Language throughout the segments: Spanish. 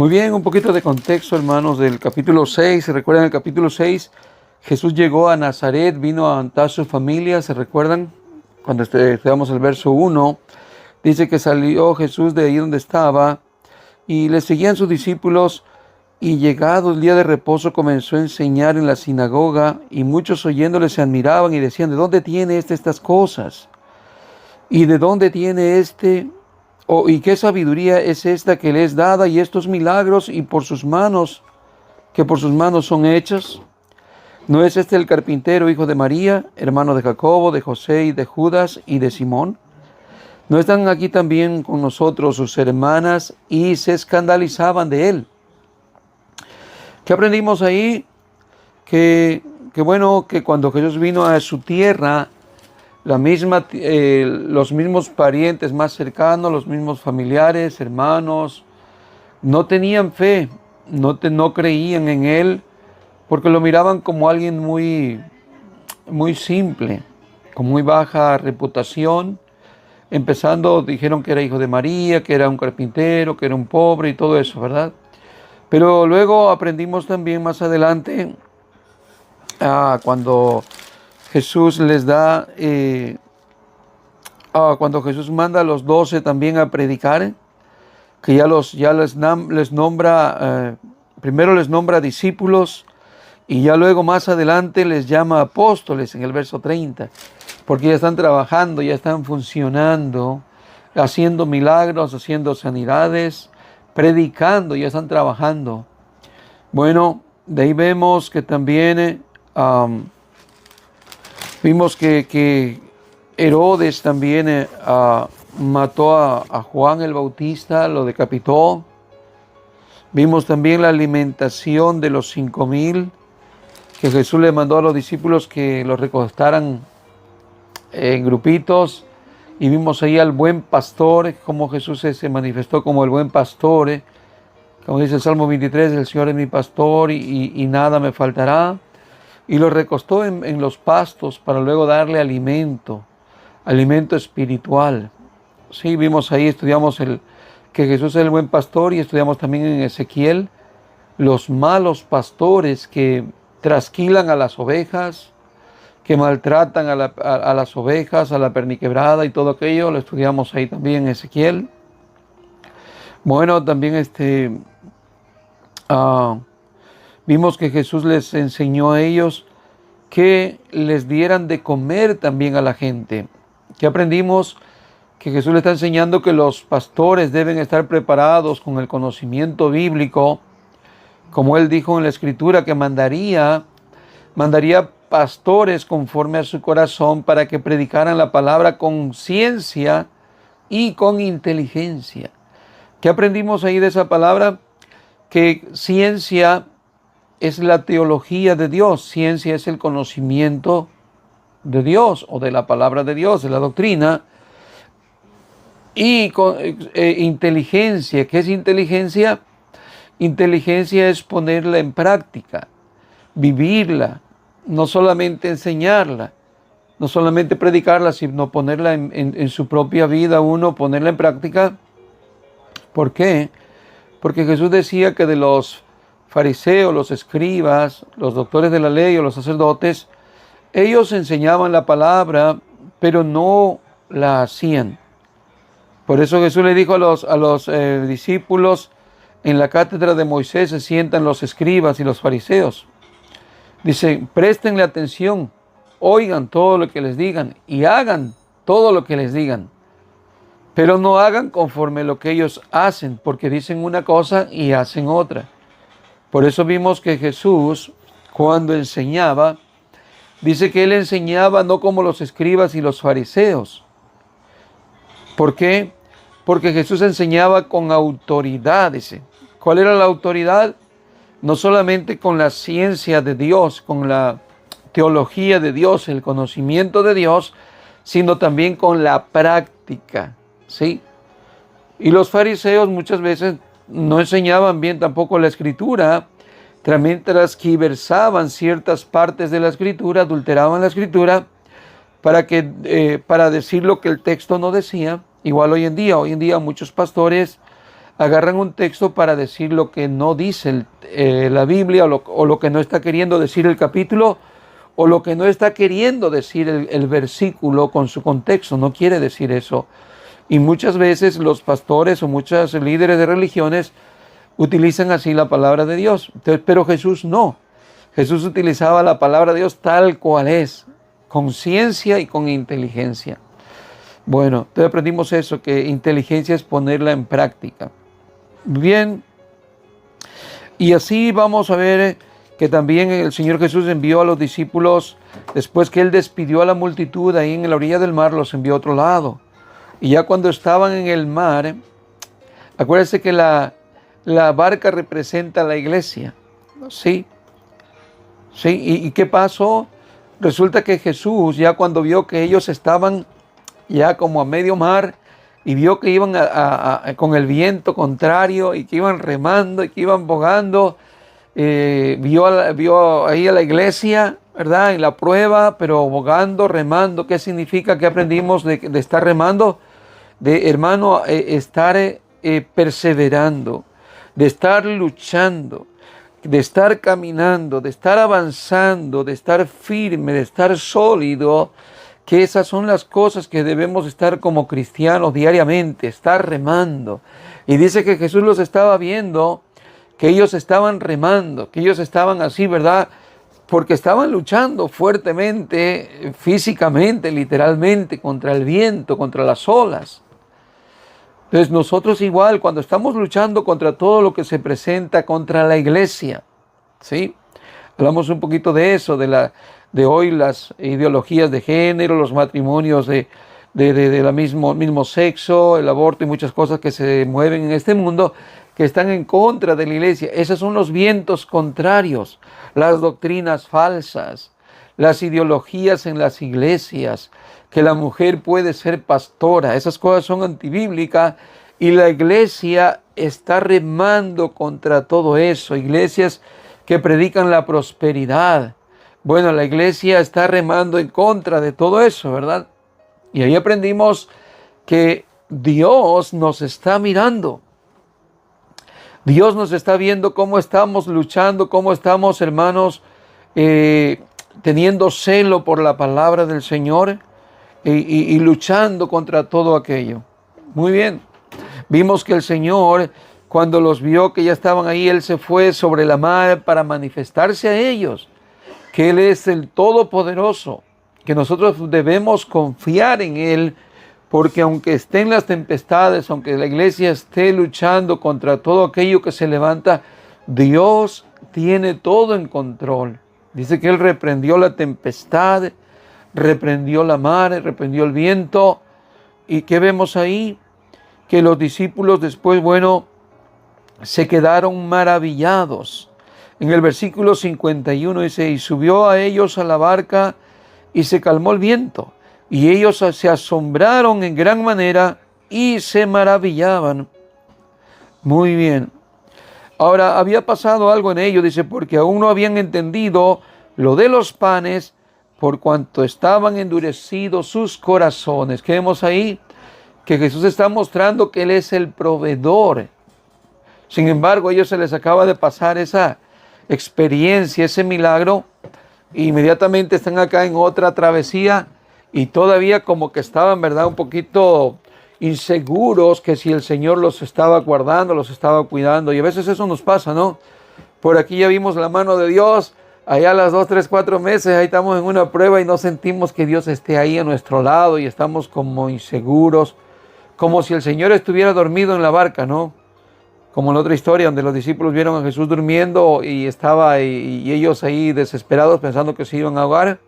Muy bien, un poquito de contexto, hermanos, del capítulo 6. ¿Se recuerdan el capítulo 6? Jesús llegó a Nazaret, vino a juntar su familia. ¿Se recuerdan? Cuando estudiamos el verso 1, dice que salió Jesús de ahí donde estaba y le seguían sus discípulos. Y llegado el día de reposo comenzó a enseñar en la sinagoga, y muchos oyéndole se admiraban y decían: ¿de dónde tiene estas cosas? ¿Y de dónde tiene y qué sabiduría es esta que le es dada, y estos milagros y por sus manos son hechos? ¿No es este el carpintero, hijo de María, hermano de Jacobo, de José y de Judas y de Simón? ¿No están aquí también con nosotros sus hermanas? Y se escandalizaban de él. ¿Qué aprendimos ahí? Que cuando Jesús vino a su tierra, los mismos parientes más cercanos, los mismos familiares, hermanos, no tenían fe, no creían en él, porque lo miraban como alguien muy, muy simple, con muy baja reputación. Empezando, dijeron que era hijo de María, que era un carpintero, que era un pobre y todo eso, ¿verdad? Pero luego aprendimos también más adelante, cuando Jesús les da, cuando Jesús manda a los 12 también a predicar, que les nombra, primero les nombra discípulos, y ya luego más adelante les llama apóstoles en el verso 30, porque ya están trabajando, ya están funcionando, haciendo milagros, haciendo sanidades, predicando, ya están trabajando. Bueno, de ahí vemos que también vimos que Herodes también mató a Juan el Bautista, lo decapitó. Vimos también la alimentación de los 5,000, que Jesús le mandó a los discípulos que los recostaran en grupitos. Y vimos ahí al buen pastor, como Jesús se manifestó como el buen pastor. Como dice el Salmo 23, el Señor es mi pastor y nada me faltará. Y lo recostó en los pastos para luego darle alimento espiritual. Sí, vimos ahí, estudiamos que Jesús es el buen pastor, y estudiamos también en Ezequiel los malos pastores que trasquilan a las ovejas, que maltratan a las ovejas, a la perniquebrada y todo aquello. Lo estudiamos ahí también en Ezequiel. Bueno, también vimos que Jesús les enseñó a ellos que les dieran de comer también a la gente. Que aprendimos que Jesús le está enseñando que los pastores deben estar preparados con el conocimiento bíblico, como él dijo en la Escritura, que mandaría pastores conforme a su corazón para que predicaran la palabra con ciencia y con inteligencia. ¿Qué aprendimos ahí de esa palabra? Que ciencia es la teología de Dios, ciencia es el conocimiento de Dios o de la palabra de Dios, de la doctrina. Y inteligencia, ¿qué es inteligencia? Inteligencia es ponerla en práctica, vivirla, no solamente enseñarla, no solamente predicarla, sino ponerla en su propia vida, ponerla en práctica. ¿Por qué? Porque Jesús decía que de los fariseos, los escribas, los doctores de la ley o los sacerdotes, ellos enseñaban la palabra, pero no la hacían. Por eso Jesús le dijo a los discípulos: en la cátedra de Moisés se sientan los escribas y los fariseos. Dice: préstenle atención, oigan todo lo que les digan y hagan todo lo que les digan. Pero no hagan conforme lo que ellos hacen, porque dicen una cosa y hacen otra. Por eso vimos que Jesús, cuando enseñaba, dice que él enseñaba no como los escribas y los fariseos. ¿Por qué? Porque Jesús enseñaba con autoridad. Dice, ¿cuál era la autoridad? No solamente con la ciencia de Dios, con la teología de Dios, el conocimiento de Dios, sino también con la práctica, ¿sí? Y los fariseos muchas veces no enseñaban bien tampoco la Escritura, también transgiversaban ciertas partes de la Escritura, adulteraban la Escritura para decir lo que el texto no decía. Igual hoy en día muchos pastores agarran un texto para decir lo que no dice la Biblia o lo que no está queriendo decir el capítulo o lo que no está queriendo decir el versículo con su contexto. No quiere decir eso. Y muchas veces los pastores o muchos líderes de religiones utilizan así la palabra de Dios. Entonces, pero Jesús no. Jesús utilizaba la palabra de Dios tal cual es, con ciencia y con inteligencia. Bueno, entonces aprendimos eso, que inteligencia es ponerla en práctica. Bien, y así vamos a ver que también el Señor Jesús envió a los discípulos, después que Él despidió a la multitud ahí en la orilla del mar, los envió a otro lado. Y ya cuando estaban en el mar, acuérdense que la barca representa a la iglesia, ¿sí? ¿Sí? ¿Y qué pasó? Resulta que Jesús, ya cuando vio que ellos estaban ya como a medio mar, y vio que iban con el viento contrario, y que iban remando, y que iban bogando, vio ahí a la iglesia, ¿verdad? En la prueba, pero bogando, remando. ¿Qué significa? ¿Qué aprendimos de estar remando? De, hermano, estar perseverando, de estar luchando, de estar caminando, de estar avanzando, de estar firme, de estar sólido, que esas son las cosas que debemos estar como cristianos diariamente, estar remando. Y dice que Jesús los estaba viendo, que ellos estaban remando, que ellos estaban así, ¿verdad? Porque estaban luchando fuertemente, físicamente, literalmente, contra el viento, contra las olas. Entonces nosotros igual, cuando estamos luchando contra todo lo que se presenta contra la iglesia, ¿sí? Hablamos un poquito de eso, de hoy las ideologías de género, los matrimonios de la mismo sexo, el aborto y muchas cosas que se mueven en este mundo que están en contra de la iglesia. Esos son los vientos contrarios, las doctrinas falsas, las ideologías en las iglesias, que la mujer puede ser pastora. Esas cosas son antibíblicas y la iglesia está remando contra todo eso. Iglesias que predican la prosperidad. Bueno, la iglesia está remando en contra de todo eso, ¿verdad? Y ahí aprendimos que Dios nos está mirando. Dios nos está viendo cómo estamos luchando, cómo estamos, hermanos, teniendo celo por la palabra del Señor y luchando contra todo aquello. Muy bien. Vimos que el Señor, cuando los vio que ya estaban ahí, Él se fue sobre la mar para manifestarse a ellos, que Él es el Todopoderoso, que nosotros debemos confiar en Él, porque aunque estén las tempestades, aunque la iglesia esté luchando contra todo aquello que se levanta, Dios tiene todo en control. Dice que Él reprendió la tempestad, reprendió la mar, reprendió el viento. ¿Y qué vemos ahí? Que los discípulos después, bueno, se quedaron maravillados. En el versículo 51 dice, y subió a ellos a la barca y se calmó el viento. Y ellos se asombraron en gran manera y se maravillaban. Muy bien. Ahora, había pasado algo en ellos, dice, porque aún no habían entendido lo de los panes, por cuanto estaban endurecidos sus corazones. ¿Qué vemos ahí? Que Jesús está mostrando que Él es el proveedor. Sin embargo, a ellos se les acaba de pasar esa experiencia, ese milagro, e inmediatamente están acá en otra travesía y todavía como que estaban, ¿verdad?, un poquito inseguros que si el Señor los estaba guardando, los estaba cuidando. Y a veces eso nos pasa, ¿no? Por aquí ya vimos la mano de Dios, allá a las 2, 3, 4 meses, ahí estamos en una prueba y no sentimos que Dios esté ahí a nuestro lado y estamos como inseguros, como si el Señor estuviera dormido en la barca, ¿no? Como en la otra historia donde los discípulos vieron a Jesús durmiendo y y ellos ahí desesperados pensando que se iban a ahogar.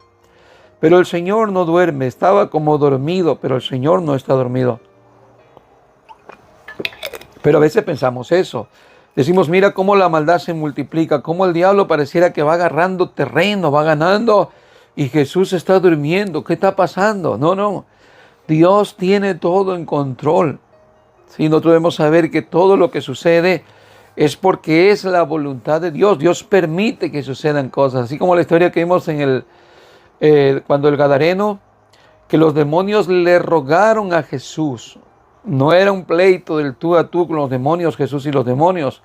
Pero el Señor no duerme, estaba como dormido, pero el Señor no está dormido. Pero a veces pensamos eso. Decimos, mira cómo la maldad se multiplica, cómo el diablo pareciera que va agarrando terreno, va ganando y Jesús está durmiendo. ¿Qué está pasando? No. Dios tiene todo en control. Sí, nosotros debemos saber que todo lo que sucede es porque es la voluntad de Dios. Dios permite que sucedan cosas. Así como la historia que vimos en cuando el Gadareno, que los demonios le rogaron a Jesús No era un pleito del tú a tú con los demonios, Jesús y los demonios,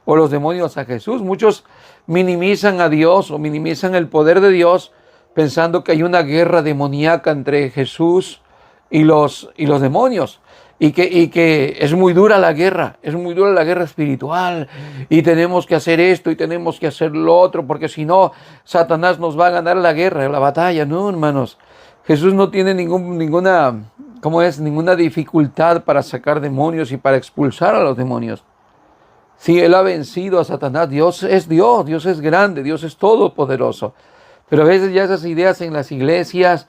o los demonios a Jesús. Muchos minimizan a Dios o minimizan el poder de Dios pensando que hay una guerra demoníaca entre Jesús y los demonios. Y que es muy dura la guerra, es muy dura la guerra espiritual. Y tenemos que hacer esto y tenemos que hacer lo otro, porque si no, Satanás nos va a ganar la guerra, la batalla. No, hermanos. Jesús no tiene ninguna dificultad para sacar demonios y para expulsar a los demonios. Sí, Él ha vencido a Satanás. Dios es grande, Dios es todopoderoso. Pero a veces ya esas ideas en las iglesias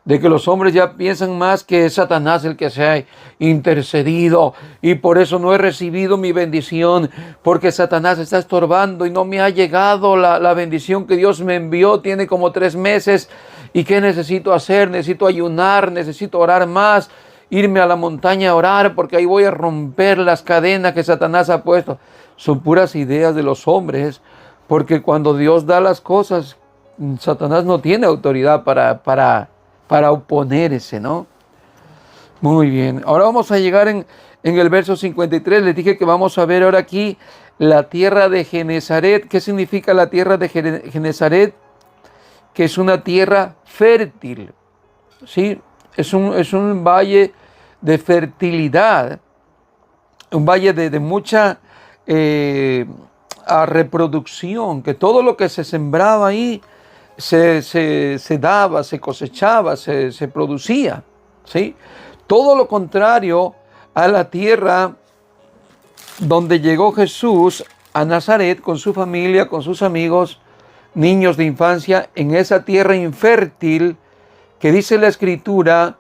de que los hombres ya piensan más que es Satanás el que se ha intercedido y por eso no he recibido mi bendición, porque Satanás está estorbando y no me ha llegado la bendición que Dios me envió. Tiene como 3 meses. ¿Y qué necesito hacer? Necesito ayunar, necesito orar más, irme a la montaña a orar, porque ahí voy a romper las cadenas que Satanás ha puesto. Son puras ideas de los hombres, porque cuando Dios da las cosas, Satanás no tiene autoridad para oponerse, ¿no? Muy bien. Ahora vamos a llegar en el verso 53. Les dije que vamos a ver ahora aquí la tierra de Genezaret. ¿Qué significa la tierra de Genezaret? Que es una tierra fértil, ¿sí? Es un valle de fertilidad, un valle de mucha reproducción, que todo lo que se sembraba ahí se daba, se cosechaba, se producía, ¿sí? Todo lo contrario a la tierra donde llegó Jesús, a Nazaret, con su familia, con sus amigos, niños de infancia, en esa tierra infértil que dice la Escritura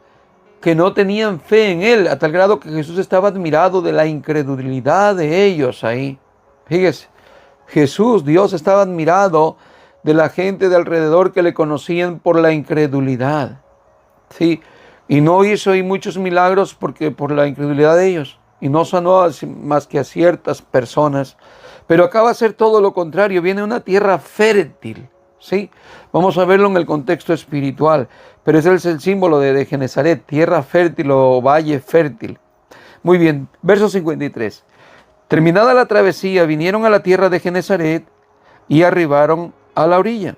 que no tenían fe en Él, a tal grado que Jesús estaba admirado de la incredulidad de ellos ahí. Fíjese, Jesús, Dios, estaba admirado de la gente de alrededor que le conocían por la incredulidad, ¿sí? Y no hizo ahí muchos milagros por la incredulidad de ellos, y no sanó más que a ciertas personas. Pero acá va a ser todo lo contrario, viene una tierra fértil, ¿sí? Vamos a verlo en el contexto espiritual, pero ese es el símbolo de Genezaret, tierra fértil o valle fértil. Muy bien, verso 53. Terminada la travesía, vinieron a la tierra de Genezaret y arribaron a la orilla.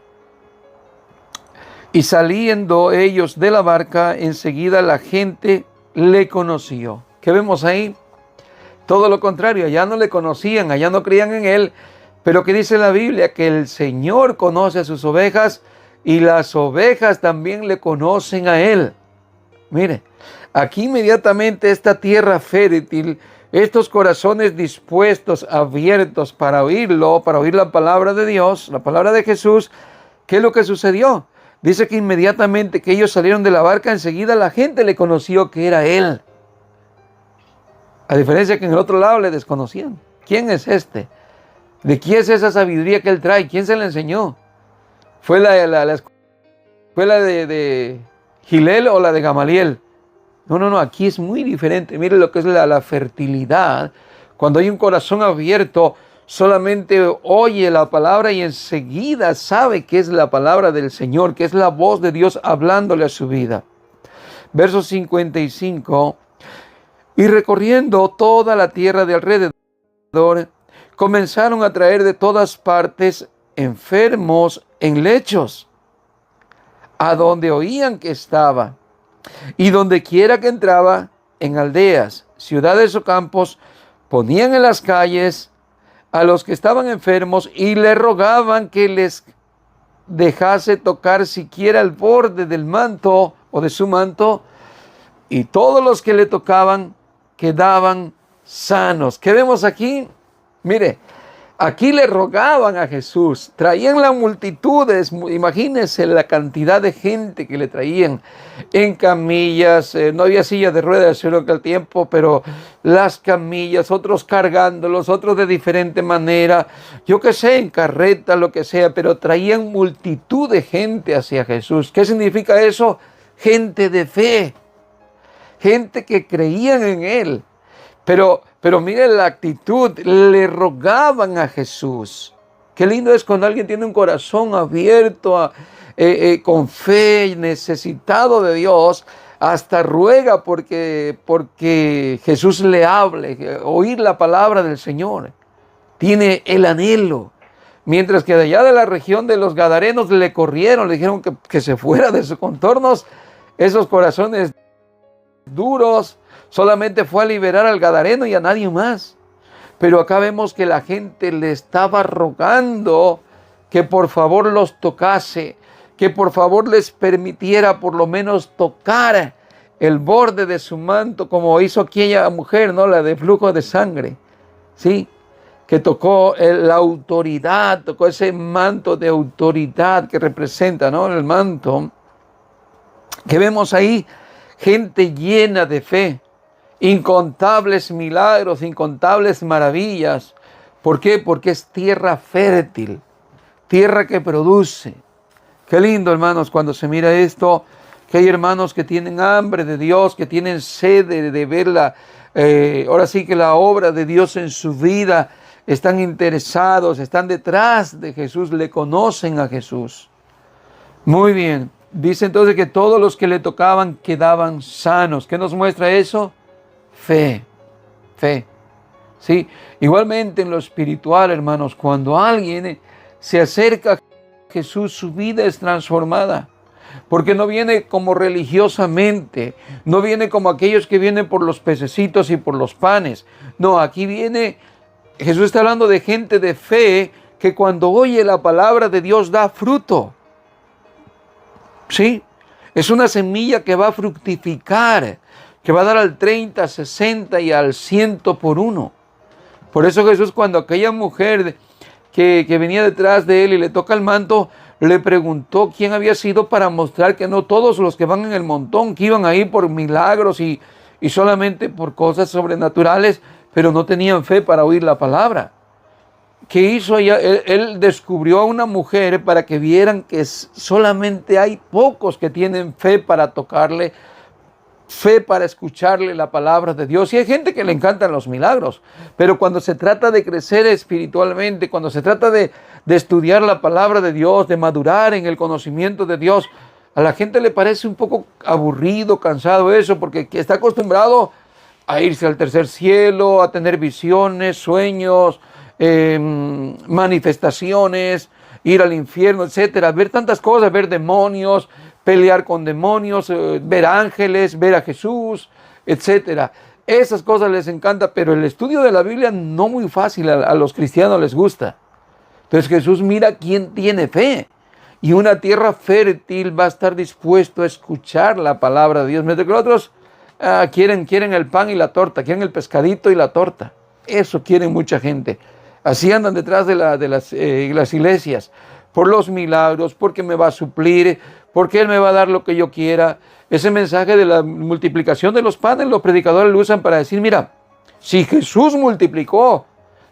Y saliendo ellos de la barca, enseguida la gente le conoció. ¿Qué vemos ahí? Todo lo contrario, allá no le conocían, allá no creían en Él. Pero ¿qué dice la Biblia? Que el Señor conoce a sus ovejas y las ovejas también le conocen a Él. Mire, aquí inmediatamente esta tierra fértil, estos corazones dispuestos, abiertos para oírlo, para oír la palabra de Dios, la palabra de Jesús. ¿Qué es lo que sucedió? Dice que inmediatamente que ellos salieron de la barca, enseguida la gente le conoció que era Él. A diferencia que en el otro lado le desconocían. ¿Quién es este? ¿De quién es esa sabiduría que Él trae? ¿Quién se la enseñó? ¿Fue la escuela de Gilel o la de Gamaliel? No, aquí es muy diferente. Mire lo que es la fertilidad. Cuando hay un corazón abierto, solamente oye la palabra y enseguida sabe que es la palabra del Señor, que es la voz de Dios hablándole a su vida. Verso 55. Y recorriendo toda la tierra de alrededor, comenzaron a traer de todas partes enfermos en lechos, a donde oían que estaba. Y donde quiera que entraba, en aldeas, ciudades o campos, ponían en las calles a los que estaban enfermos y le rogaban que les dejase tocar siquiera el borde del manto o de su manto, y todos los que le tocaban quedaban sanos. ¿Qué vemos aquí? Mire, aquí le rogaban a Jesús, traían las multitudes, imagínense la cantidad de gente que le traían en camillas, no había sillas de ruedas sino que al tiempo, pero las camillas, otros cargándolos, otros de diferente manera, yo qué sé, en carreta, lo que sea, pero traían multitud de gente hacia Jesús. ¿Qué significa eso? Gente de fe, gente que creían en Él. Pero miren la actitud, le rogaban a Jesús. Qué lindo es cuando alguien tiene un corazón abierto, con fe, necesitado de Dios. hasta ruega porque Jesús le hable, oír la palabra del Señor. Tiene el anhelo. Mientras que de allá de la región de los Gadarenos le corrieron, le dijeron que se fuera de sus contornos, esos corazones duros, solamente fue a liberar al Gadareno y a nadie más. Pero acá vemos que la gente le estaba rogando que por favor los tocase, que por favor les permitiera por lo menos tocar el borde de su manto, como hizo aquella mujer, ¿no? La de flujo de sangre, ¿sí? Que tocó la autoridad, tocó ese manto de autoridad que representa, ¿no? El manto que vemos ahí, gente llena de fe, incontables milagros, incontables maravillas. ¿Por qué? Porque es tierra fértil, tierra que produce. Qué lindo, hermanos, cuando se mira esto, que hay hermanos que tienen hambre de Dios, que tienen sed de verla. Ahora sí que la obra de Dios en su vida, están interesados, están detrás de Jesús, le conocen a Jesús. Muy bien, dice entonces que todos los que le tocaban quedaban sanos. ¿Qué nos muestra eso? Fe, fe. ¿Sí? Igualmente en lo espiritual, hermanos, cuando alguien se acerca a Jesús, su vida es transformada. Porque no viene como religiosamente, no viene como aquellos que vienen por los pececitos y por los panes. No, aquí viene, Jesús está hablando de gente de fe que cuando oye la palabra de Dios da fruto. ¿Sí? Es una semilla que va a fructificar, que va a dar al 30, 60 y al 100 por uno. Por eso Jesús, cuando aquella mujer que venía detrás de él y le toca el manto, le preguntó quién había sido para mostrar que no todos los que van en el montón, que iban ahí por milagros y solamente por cosas sobrenaturales, pero no tenían fe para oír la palabra. ¿Qué hizo ella? Él descubrió a una mujer para que vieran que solamente hay pocos que tienen fe para tocarle, fe para escucharle la palabra de Dios. Y hay gente que le encantan los milagros, pero cuando se trata de crecer espiritualmente, cuando se trata de estudiar la palabra de Dios, de madurar en el conocimiento de Dios, a la gente le parece un poco aburrido, cansado eso, porque está acostumbrado a irse al tercer cielo, a tener visiones, sueños, manifestaciones, ir al infierno, etcétera, ver tantas cosas, ver demonios, pelear con demonios, ver ángeles, ver a Jesús, etcétera. Esas cosas les encanta, pero el estudio de la Biblia no muy fácil, a los cristianos les gusta. Entonces Jesús mira quién tiene fe, y una tierra fértil va a estar dispuesto a escuchar la palabra de Dios. Mientras que otros quieren el pan y la torta, quieren el pescadito y la torta. Eso quieren mucha gente. Así andan detrás de las iglesias, por los milagros, porque me va a suplir, porque Él me va a dar lo que yo quiera. Ese mensaje de la multiplicación de los panes, los predicadores lo usan para decir, mira, si Jesús multiplicó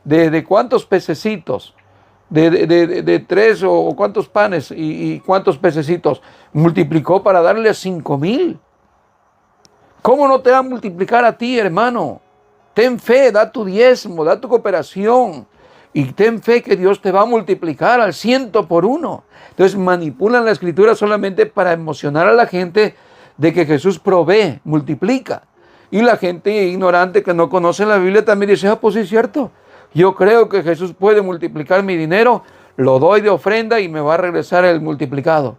de cuántos pececitos, de 3 o cuántos panes y cuántos pececitos, multiplicó para darle a 5,000. ¿Cómo no te va a multiplicar a ti, hermano? Ten fe, da tu diezmo, da tu cooperación. Y ten fe que Dios te va a multiplicar al 100 por uno. Entonces manipulan la escritura solamente para emocionar a la gente de que Jesús provee, multiplica. Y la gente ignorante que no conoce la Biblia también dice, pues sí es cierto. Yo creo que Jesús puede multiplicar mi dinero, lo doy de ofrenda y me va a regresar el multiplicado.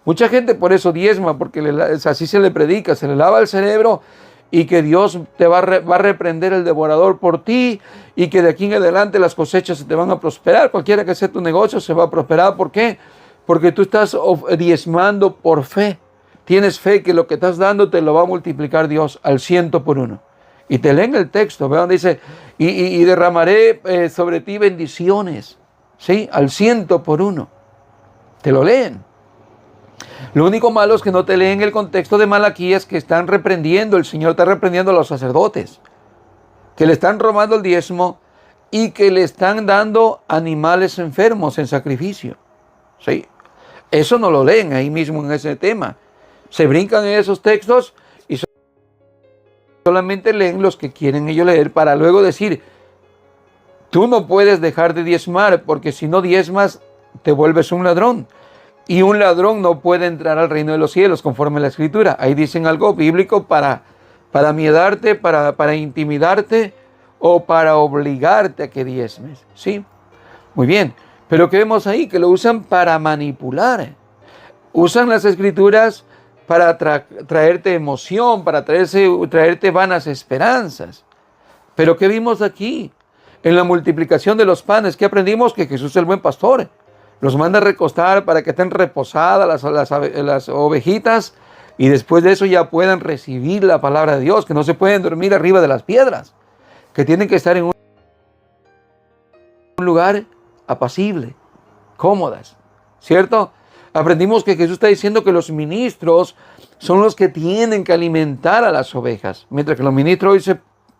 Mucha gente por eso diezma, porque así se le predica, se le lava el cerebro, y que Dios te va a reprender el devorador por ti, y que de aquí en adelante las cosechas se te van a prosperar. Cualquiera que sea tu negocio se va a prosperar. ¿Por qué? Porque tú estás diezmando por fe. Tienes fe que lo que estás dando te lo va a multiplicar Dios al 100 por uno. Y te leen el texto, vean, dice, y derramaré sobre ti bendiciones, ¿sí? Al 100 por uno. Te lo leen. Lo único malo es que no te leen el contexto de Malaquías, que están reprendiendo, el Señor está reprendiendo a los sacerdotes, que le están robando el diezmo y que le están dando animales enfermos en sacrificio. ¿Sí? Eso no lo leen ahí mismo en ese tema. Se brincan en esos textos y solamente leen los que quieren ellos leer, para luego decir, tú no puedes dejar de diezmar, porque si no diezmas te vuelves un ladrón. y un ladrón no puede entrar al reino de los cielos, conforme a la Escritura. Ahí dicen algo bíblico para miedarte, para intimidarte o para obligarte a que diezmes. ¿Sí? Muy bien. Pero ¿qué vemos ahí? Que lo usan para manipular. Usan las Escrituras para traerte emoción, para traerte vanas esperanzas. Pero ¿qué vimos aquí? En la multiplicación de los panes, ¿qué aprendimos? Que Jesús es el buen pastor. Los manda a recostar para que estén reposadas las ovejitas y después de eso ya puedan recibir la palabra de Dios, que no se pueden dormir arriba de las piedras, que tienen que estar en un lugar apacible, cómodas, ¿cierto? Aprendimos que Jesús está diciendo que los ministros son los que tienen que alimentar a las ovejas, mientras que los ministros hoy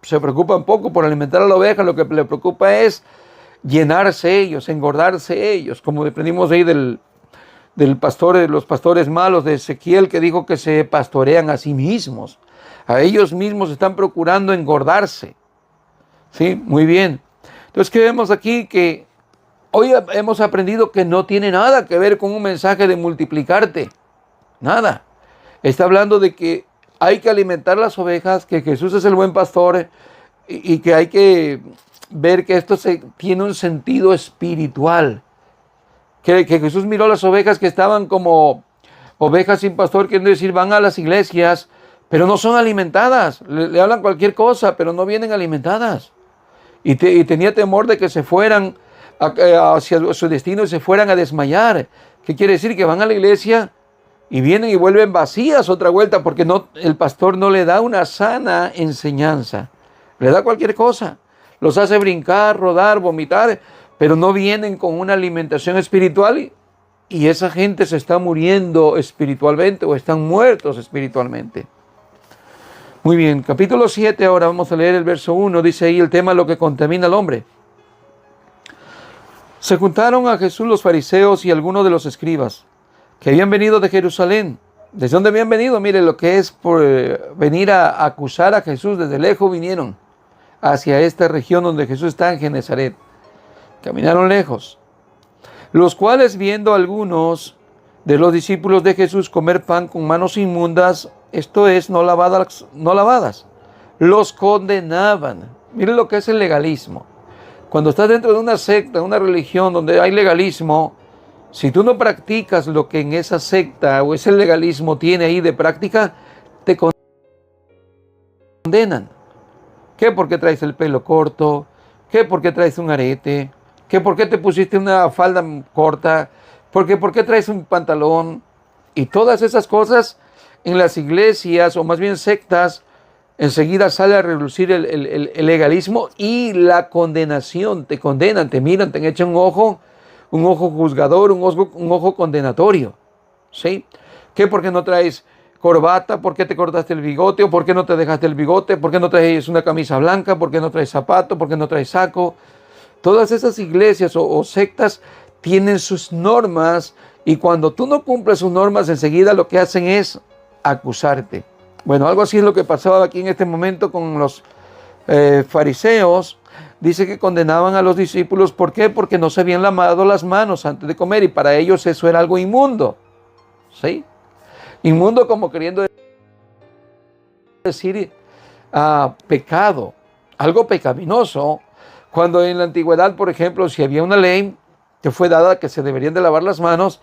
se preocupan poco por alimentar a la oveja, lo que le preocupa es llenarse ellos, engordarse ellos, como aprendimos ahí del pastor, de los pastores malos de Ezequiel, que dijo que se pastorean a sí mismos. A ellos mismos están procurando engordarse. ¿Sí? Muy bien. Entonces, ¿qué vemos aquí? Que hoy hemos aprendido que no tiene nada que ver con un mensaje de multiplicarte. Nada. Está hablando de que hay que alimentar las ovejas, que Jesús es el buen pastor y que hay que ver que esto tiene un sentido espiritual. Que Jesús miró las ovejas que estaban como ovejas sin pastor, quiere decir, van a las iglesias, pero no son alimentadas. Le hablan cualquier cosa, pero no vienen alimentadas. Y tenía temor de que se fueran hacia su destino y se fueran a desmayar. ¿Qué quiere decir? Que van a la iglesia y vienen y vuelven vacías otra vuelta, porque el pastor no le da una sana enseñanza. Le da cualquier cosa. Los hace brincar, rodar, vomitar, pero no vienen con una alimentación espiritual y esa gente se está muriendo espiritualmente o están muertos espiritualmente. Muy bien, capítulo 7, ahora vamos a leer el verso 1, dice ahí el tema, lo que contamina al hombre. Se juntaron a Jesús los fariseos y algunos de los escribas, que habían venido de Jerusalén. ¿Desde dónde habían venido? Mire, lo que es por venir a acusar a Jesús, desde lejos vinieron hacia esta región donde Jesús está en Genezaret. Caminaron lejos, los cuales, viendo a algunos de los discípulos de Jesús comer pan con manos inmundas, esto es, no lavadas, los condenaban. Miren lo que es el legalismo. Cuando estás dentro de una secta, una religión donde hay legalismo, si tú no practicas lo que en esa secta o ese legalismo tiene ahí de práctica, te condenan. ¿Qué? Porque traes el pelo corto, ¿qué? Porque traes un arete, ¿qué? ¿Por qué te pusiste una falda corta? ¿Por qué traes un pantalón? Y todas esas cosas en las iglesias, o más bien sectas, enseguida sale a relucir el legalismo y la condenación. Te condenan, te miran, te echan un ojo juzgador, un ojo condenatorio. ¿Sí? ¿Qué? ¿Por qué no traes corbata? ¿Por qué te cortaste el bigote? ¿O por qué no te dejaste el bigote? ¿Por qué no traes una camisa blanca? ¿Por qué no traes zapato? ¿Por qué no traes saco? Todas esas iglesias o sectas tienen sus normas y cuando tú no cumples sus normas, enseguida lo que hacen es acusarte. Bueno, algo así es lo que pasaba aquí en este momento con los fariseos. Dice que condenaban a los discípulos. ¿Por qué? Porque no se habían lavado las manos antes de comer y para ellos eso era algo inmundo. ¿Sí? Inmundo como queriendo decir pecado, algo pecaminoso. Cuando en la antigüedad, por ejemplo, si había una ley que fue dada que se deberían de lavar las manos,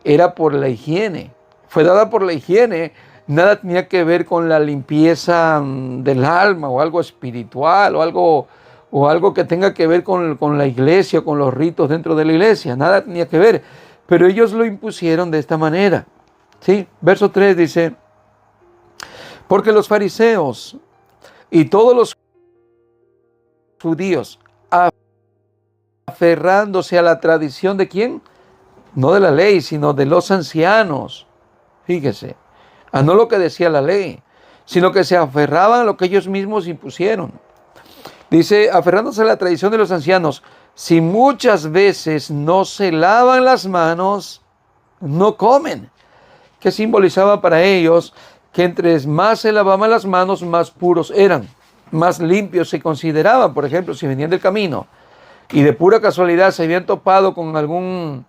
era por la higiene. Fue dada por la higiene, nada tenía que ver con la limpieza del alma o algo espiritual o algo que tenga que ver con la iglesia, con los ritos dentro de la iglesia. Nada tenía que ver, pero ellos lo impusieron de esta manera. ¿Sí? Verso 3 dice, porque los fariseos y todos los judíos, aferrándose a la tradición de ¿quién? No de la ley, sino de los ancianos. Fíjese, no lo que decía la ley, sino que se aferraban a lo que ellos mismos impusieron. Dice, aferrándose a la tradición de los ancianos, si muchas veces no se lavan las manos, no comen. Que simbolizaba para ellos que entre más se lavaban las manos, más puros eran, más limpios se consideraban. Por ejemplo, si venían del camino y de pura casualidad se habían topado con algún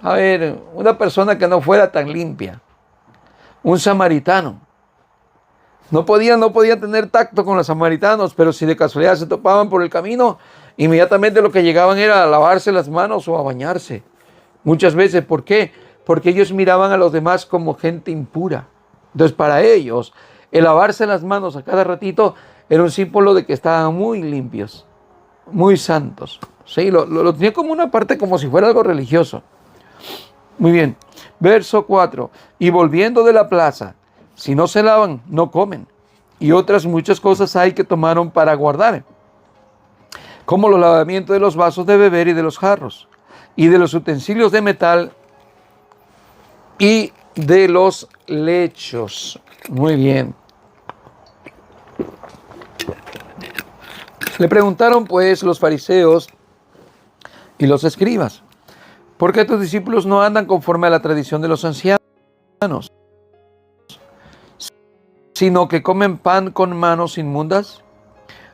A ver, una persona que no fuera tan limpia, un samaritano. No podían tener tacto con los samaritanos, pero si de casualidad se topaban por el camino, inmediatamente lo que llegaban era a lavarse las manos o a bañarse. Muchas veces, ¿por qué? Porque ellos miraban a los demás como gente impura. Entonces, para ellos, el lavarse las manos a cada ratito era un símbolo de que estaban muy limpios, muy santos. Sí, lo tenía como una parte, como si fuera algo religioso. Muy bien. Verso 4. Y volviendo de la plaza, si no se lavan, no comen. Y otras muchas cosas hay que tomaron para guardar, como los lavamientos de los vasos de beber y de los jarros, y de los utensilios de metal y de los lechos. Muy bien. Le preguntaron pues los fariseos y los escribas: ¿por qué tus discípulos no andan conforme a la tradición de los ancianos, sino que comen pan con manos inmundas?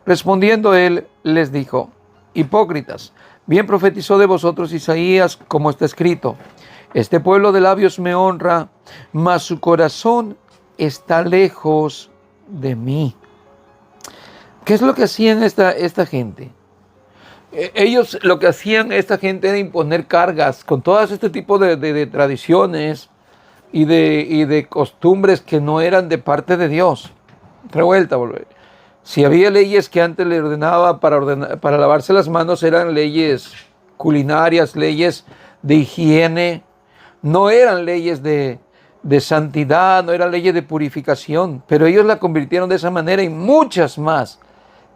Respondiendo él, les dijo: hipócritas, bien profetizó de vosotros Isaías, como está escrito: este pueblo de labios me honra, mas su corazón está lejos de mí. ¿Qué es lo que hacían esta gente? Ellos, lo que hacían esta gente era imponer cargas con todas este tipo de tradiciones y de costumbres que no eran de parte de Dios. Revuelta, volver. Si había leyes que antes le ordenaba para lavarse las manos, eran leyes culinarias, leyes de higiene, no eran leyes de santidad, no eran leyes de purificación, pero ellos la convirtieron de esa manera y muchas más.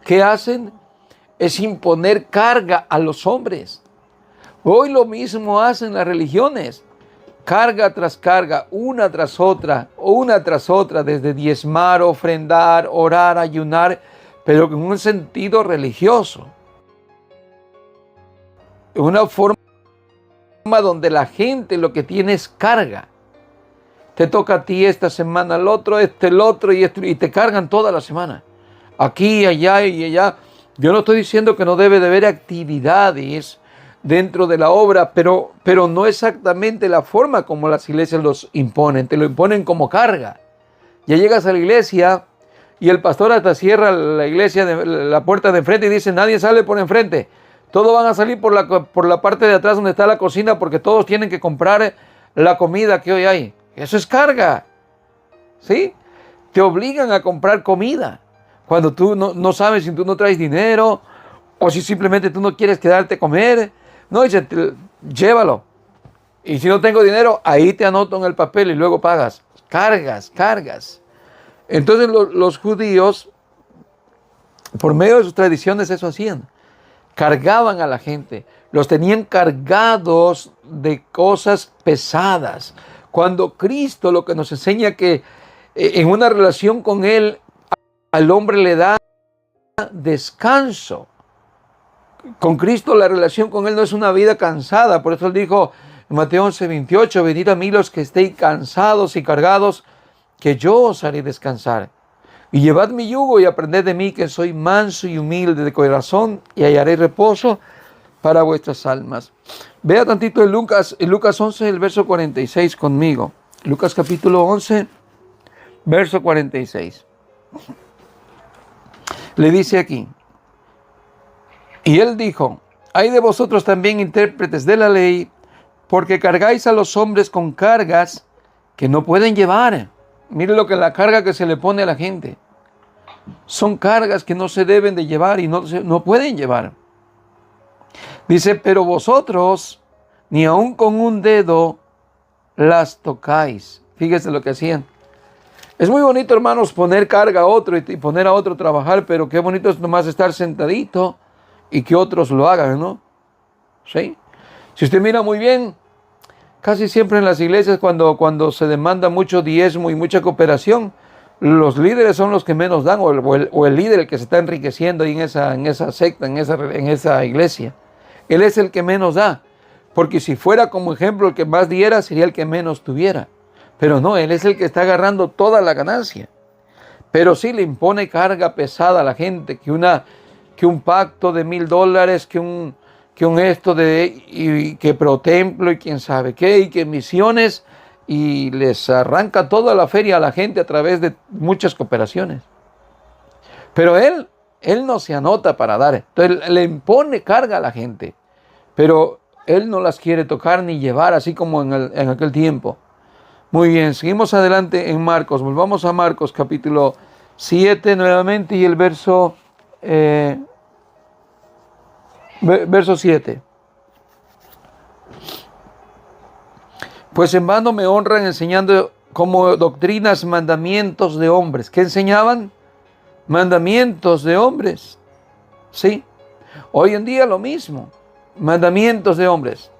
¿Qué hacen? Es imponer carga a los hombres. Hoy lo mismo hacen las religiones. Carga tras carga, una tras otra, desde diezmar, ofrendar, orar, ayunar, pero en un sentido religioso. En una forma donde la gente lo que tiene es carga. Te toca a ti esta semana, el otro, el otro, y te cargan toda la semana. Aquí, allá y allá. Yo no estoy diciendo que no debe de haber actividades dentro de la obra, pero no exactamente la forma como las iglesias los imponen. Te lo imponen como carga. Ya llegas a la iglesia y el pastor hasta cierra la iglesia, la puerta de enfrente, y dice: nadie sale por enfrente. Todos van a salir por la parte de atrás donde está la cocina, porque todos tienen que comprar la comida que hoy hay. Eso es carga. ¿Sí? Te obligan a comprar comida. Cuando tú no sabes si tú no traes dinero, o si simplemente tú no quieres quedarte a comer. No, dice: llévalo. Y si no tengo dinero, ahí te anoto en el papel y luego pagas. Cargas. Entonces los judíos, por medio de sus tradiciones, eso hacían. Cargaban a la gente. Los tenían cargados de cosas pesadas. Cuando Cristo lo que nos enseña que en una relación con Él, al hombre le da descanso. Con Cristo la relación con Él no es una vida cansada. Por eso Él dijo en Mateo 11:28: venid a mí los que estéis cansados y cargados, que yo os haré descansar. Y llevad mi yugo y aprended de mí, que soy manso y humilde de corazón, y hallaré reposo para vuestras almas. Vea tantito en Lucas 11, el verso 46 conmigo. Lucas capítulo 11, verso 46. Le dice aquí: y él dijo: hay de vosotros también intérpretes de la ley, porque cargáis a los hombres con cargas que no pueden llevar. Mire la carga que se le pone a la gente. Son cargas que no se deben de llevar y no pueden llevar. Dice: pero vosotros ni aun con un dedo las tocáis. Fíjese lo que hacían. Es muy bonito, hermanos, poner carga a otro y poner a otro a trabajar, pero qué bonito es nomás estar sentadito y que otros lo hagan, ¿no? ¿Sí? Si usted mira muy bien, casi siempre en las iglesias cuando se demanda mucho diezmo y mucha cooperación, los líderes son los que menos dan, o el líder el que se está enriqueciendo ahí en esa secta, en esa iglesia. Él es el que menos da, porque si fuera como ejemplo el que más diera, sería el que menos tuviera. Pero no, él es el que está agarrando toda la ganancia. Pero sí le impone carga pesada a la gente, que un pacto de $1,000, que que un esto de, y que pro templo y quién sabe qué, y que misiones, y les arranca toda la feria a la gente a través de muchas cooperaciones. Pero él no se anota para dar, entonces le impone carga a la gente, pero él no las quiere tocar ni llevar, así como en aquel tiempo. Muy bien, seguimos adelante en Marcos, volvamos a Marcos capítulo 7 nuevamente y el verso 7. Pues en vano me honran enseñando como doctrinas mandamientos de hombres. ¿Qué enseñaban? Mandamientos de hombres. Sí. Hoy en día lo mismo. Mandamientos de hombres.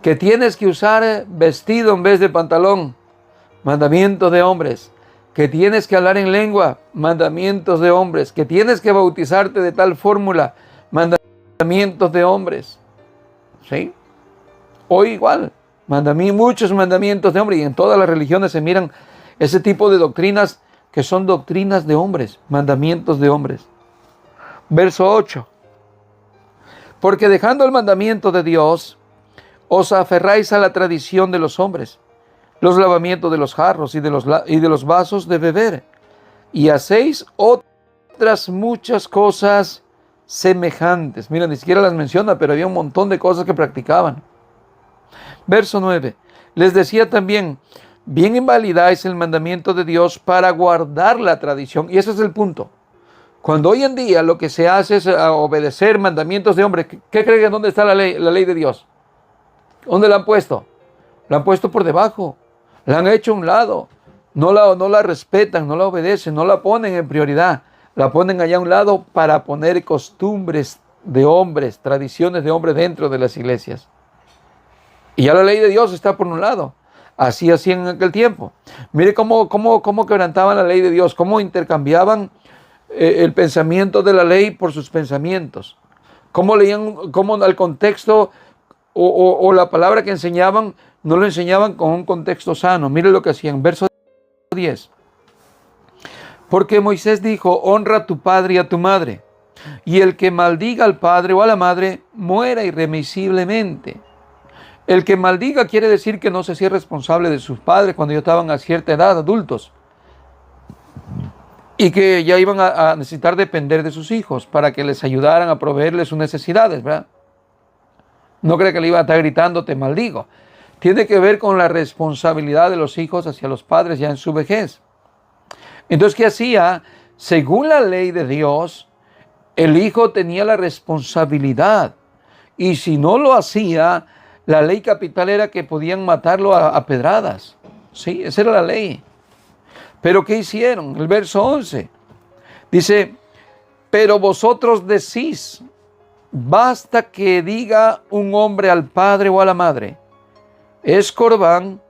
Que tienes que usar vestido en vez de pantalón. Mandamientos de hombres. Que tienes que hablar en lengua. Mandamientos de hombres. Que tienes que bautizarte de tal fórmula. Mandamientos de hombres. ¿Sí? Hoy igual. Muchos mandamientos de hombres. Y en todas las religiones se miran ese tipo de doctrinas que son doctrinas de hombres. Mandamientos de hombres. Verso 8. Porque dejando el mandamiento de Dios, os aferráis a la tradición de los hombres, los lavamientos de los jarros y de los vasos de beber, y hacéis otras muchas cosas semejantes. Mira, ni siquiera las menciona, pero había un montón de cosas que practicaban. Verso 9. Les decía también, bien invalidáis el mandamiento de Dios para guardar la tradición. Y ese es el punto. Cuando hoy en día lo que se hace es obedecer mandamientos de hombres, ¿qué creen? ¿Dónde está la ley de Dios? ¿Dónde la han puesto? La han puesto por debajo. La han hecho a un lado. No la respetan, no la obedecen, no la ponen en prioridad. La ponen allá a un lado para poner costumbres de hombres, tradiciones de hombres dentro de las iglesias. Y ya la ley de Dios está por un lado. Así hacían en aquel tiempo. Mire cómo quebrantaban la ley de Dios, cómo intercambiaban el pensamiento de la ley por sus pensamientos. Cómo leían, cómo al contexto o la palabra que enseñaban, no lo enseñaban con un contexto sano. Mire lo que hacían. Verso 10. Porque Moisés dijo, honra a tu padre y a tu madre, y el que maldiga al padre o a la madre, muera irremisiblemente. El que maldiga quiere decir que no se hacía responsable de sus padres cuando ya estaban a cierta edad, adultos, y que ya iban a necesitar depender de sus hijos para que les ayudaran a proveerles sus necesidades, ¿verdad? No cree que le iba a estar gritando, te maldigo. Tiene que ver con la responsabilidad de los hijos hacia los padres ya en su vejez. Entonces, ¿qué hacía? Según la ley de Dios, el hijo tenía la responsabilidad. Y si no lo hacía, la ley capital era que podían matarlo a pedradas. Sí, esa era la ley. Pero ¿qué hicieron? El verso 11 dice, pero vosotros decís, basta que diga un hombre al padre o a la madre, es corbán,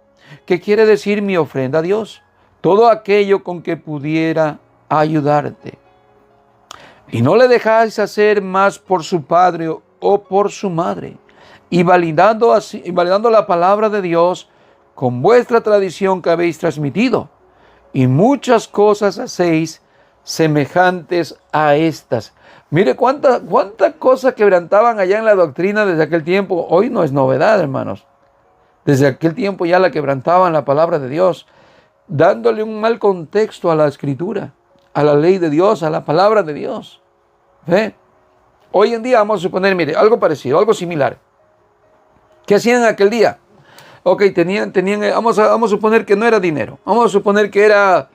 que quiere decir mi ofrenda a Dios, todo aquello con que pudiera ayudarte. Y no le dejáis hacer más por su padre o por su madre, y validando la palabra de Dios con vuestra tradición que habéis transmitido, y muchas cosas hacéis semejantes a estas. Mire cuánta cosa quebrantaban allá en la doctrina desde aquel tiempo. Hoy no es novedad, hermanos. Desde aquel tiempo ya la quebrantaban la palabra de Dios, dándole un mal contexto a la escritura, a la ley de Dios, a la palabra de Dios. ¿Ve? Hoy en día vamos a suponer, mire, algo parecido, algo similar. ¿Qué hacían en aquel día? Ok, vamos a suponer que no era dinero. Vamos a suponer que era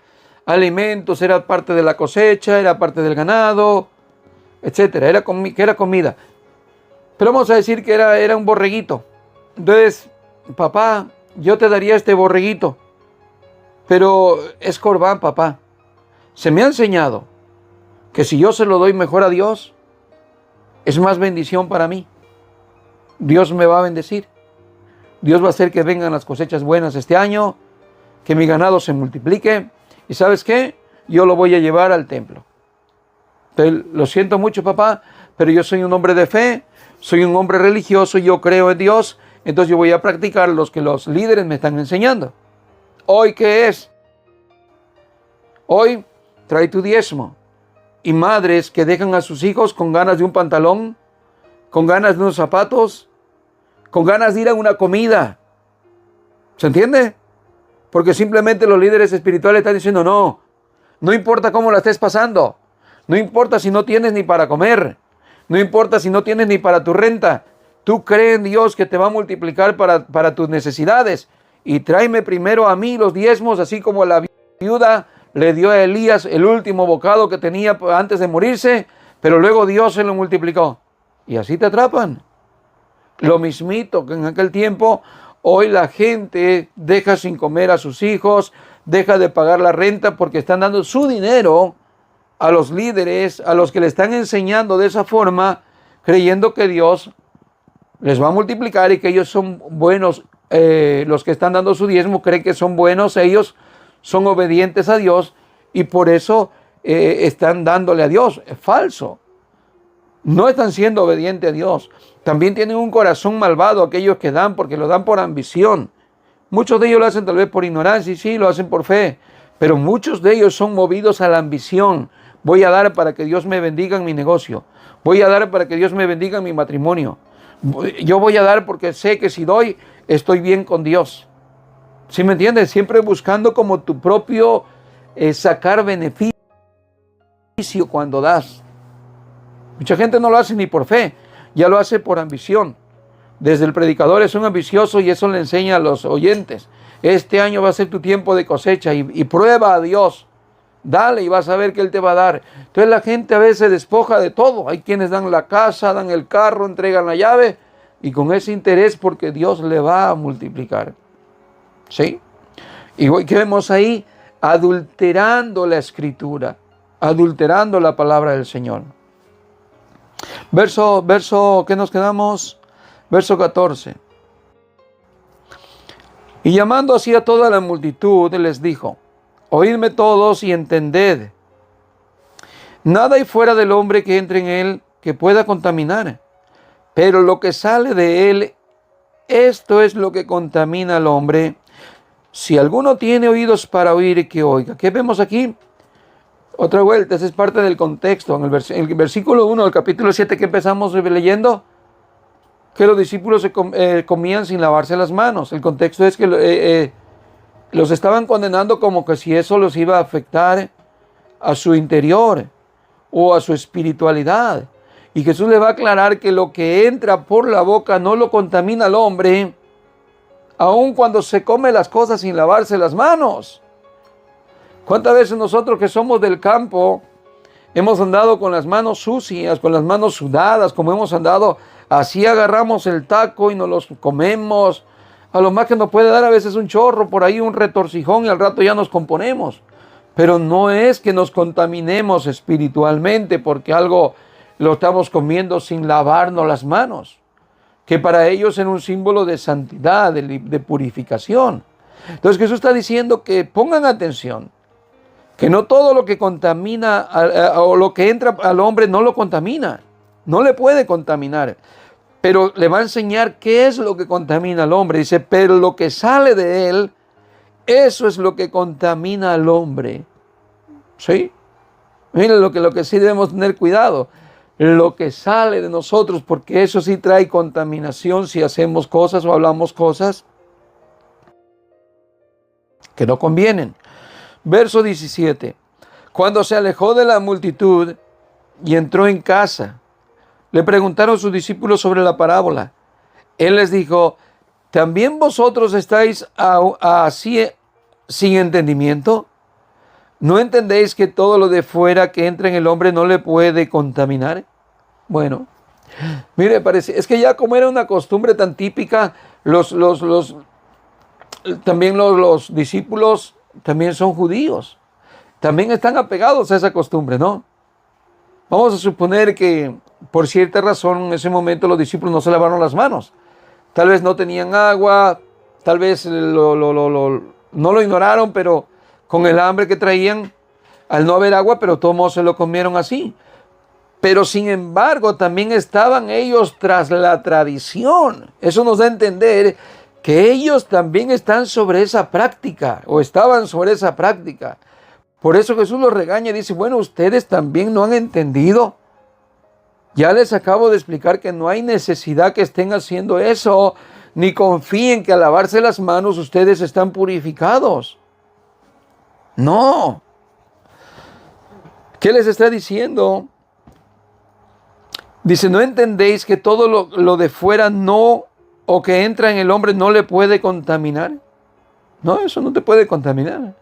alimentos, era parte de la cosecha, era parte del ganado, etcétera, que era comida. Pero vamos a decir que era un borreguito. Entonces, papá, yo te daría este borreguito, pero es corbán, papá. Se me ha enseñado que si yo se lo doy mejor a Dios, es más bendición para mí. Dios me va a bendecir. Dios va a hacer que vengan las cosechas buenas este año, que mi ganado se multiplique. ¿Y sabes qué? Yo lo voy a llevar al templo. Entonces, lo siento mucho, papá, pero yo soy un hombre de fe, soy un hombre religioso, yo creo en Dios, entonces yo voy a practicar los que los líderes me están enseñando. ¿Hoy qué es? Hoy trae tu diezmo. Y madres que dejan a sus hijos con ganas de un pantalón, con ganas de unos zapatos, con ganas de ir a una comida. ¿Se entiende? Porque simplemente los líderes espirituales están diciendo, no importa cómo la estés pasando, no importa si no tienes ni para comer, no importa si no tienes ni para tu renta, tú crees en Dios que te va a multiplicar para tus necesidades, y tráeme primero a mí los diezmos, así como la viuda le dio a Elías el último bocado que tenía antes de morirse, pero luego Dios se lo multiplicó. Y así te atrapan. Lo mismito que en aquel tiempo, hoy la gente deja sin comer a sus hijos, deja de pagar la renta porque están dando su dinero a los líderes, a los que le están enseñando de esa forma, creyendo que Dios les va a multiplicar y que ellos son buenos. Los que están dando su diezmo creen que son buenos, ellos son obedientes a Dios y por eso están dándole a Dios. Es falso. No están siendo obedientes a Dios. También tienen un corazón malvado aquellos que dan, porque lo dan por ambición. Muchos de ellos lo hacen tal vez por ignorancia, y sí, lo hacen por fe. Pero muchos de ellos son movidos a la ambición. Voy a dar para que Dios me bendiga en mi negocio. Voy a dar para que Dios me bendiga en mi matrimonio. Yo voy a dar porque sé que si doy, estoy bien con Dios. ¿Sí me entiendes? Siempre buscando como tu propio sacar beneficio cuando das. Mucha gente no lo hace ni por fe, ya lo hace por ambición. Desde el predicador es un ambicioso y eso le enseña a los oyentes. Este año va a ser tu tiempo de cosecha y prueba a Dios. Dale y vas a ver que Él te va a dar. Entonces la gente a veces se despoja de todo. Hay quienes dan la casa, dan el carro, entregan la llave y con ese interés porque Dios le va a multiplicar. ¿Sí? Y ¿qué vemos ahí? Adulterando la Escritura, adulterando la palabra del Señor. Verso, ¿qué nos quedamos? Verso 14. Y llamando así a toda la multitud, les dijo, oídme todos y entended. Nada hay fuera del hombre que entre en él que pueda contaminar, pero lo que sale de él, esto es lo que contamina al hombre. Si alguno tiene oídos para oír, que oiga. ¿Qué vemos aquí? Otra vuelta, esa es parte del contexto. En el versículo 1 del capítulo 7 que empezamos leyendo, que los discípulos comían sin lavarse las manos. El contexto es que los estaban condenando como que si eso los iba a afectar a su interior o a su espiritualidad. Y Jesús le va a aclarar que lo que entra por la boca no lo contamina al hombre, aun cuando se come las cosas sin lavarse las manos. ¿Cuántas veces nosotros que somos del campo hemos andado con las manos sucias, con las manos sudadas, como hemos andado? Así agarramos el taco y nos los comemos. A lo más que nos puede dar a veces un chorro por ahí, un retorcijón, y al rato ya nos componemos. Pero no es que nos contaminemos espiritualmente porque algo lo estamos comiendo sin lavarnos las manos, que para ellos era un símbolo de santidad, de purificación. Entonces Jesús está diciendo que pongan atención, que no todo lo que contamina o lo que entra al hombre no lo contamina, no le puede contaminar, pero le va a enseñar qué es lo que contamina al hombre. Dice, pero lo que sale de él, eso es lo que contamina al hombre. ¿Sí? Miren lo que sí debemos tener cuidado, lo que sale de nosotros, porque eso sí trae contaminación si hacemos cosas o hablamos cosas que no convienen. Verso 17. Cuando se alejó de la multitud y entró en casa, le preguntaron sus discípulos sobre la parábola. Él les dijo, ¿también vosotros estáis así sin entendimiento? ¿No entendéis que todo lo de fuera que entra en el hombre no le puede contaminar? Bueno, mire, es que ya como era una costumbre tan típica, también los discípulos también son judíos, también están apegados a esa costumbre, ¿no? Vamos a suponer que por cierta razón en ese momento los discípulos no se lavaron las manos. Tal vez no tenían agua, tal vez no lo ignoraron, pero con el hambre que traían, al no haber agua, pero todos se lo comieron así. Pero sin embargo, también estaban ellos tras la tradición. Eso nos da a entender que ellos también están sobre esa práctica, o estaban sobre esa práctica. Por eso Jesús los regaña y dice, bueno, ustedes también no han entendido. Ya les acabo de explicar que no hay necesidad que estén haciendo eso, ni confíen que al lavarse las manos ustedes están purificados. No. ¿Qué les está diciendo? Dice, ¿no entendéis que todo lo de fuera no, o que entra en el hombre no le puede contaminar? No, eso no te puede contaminar.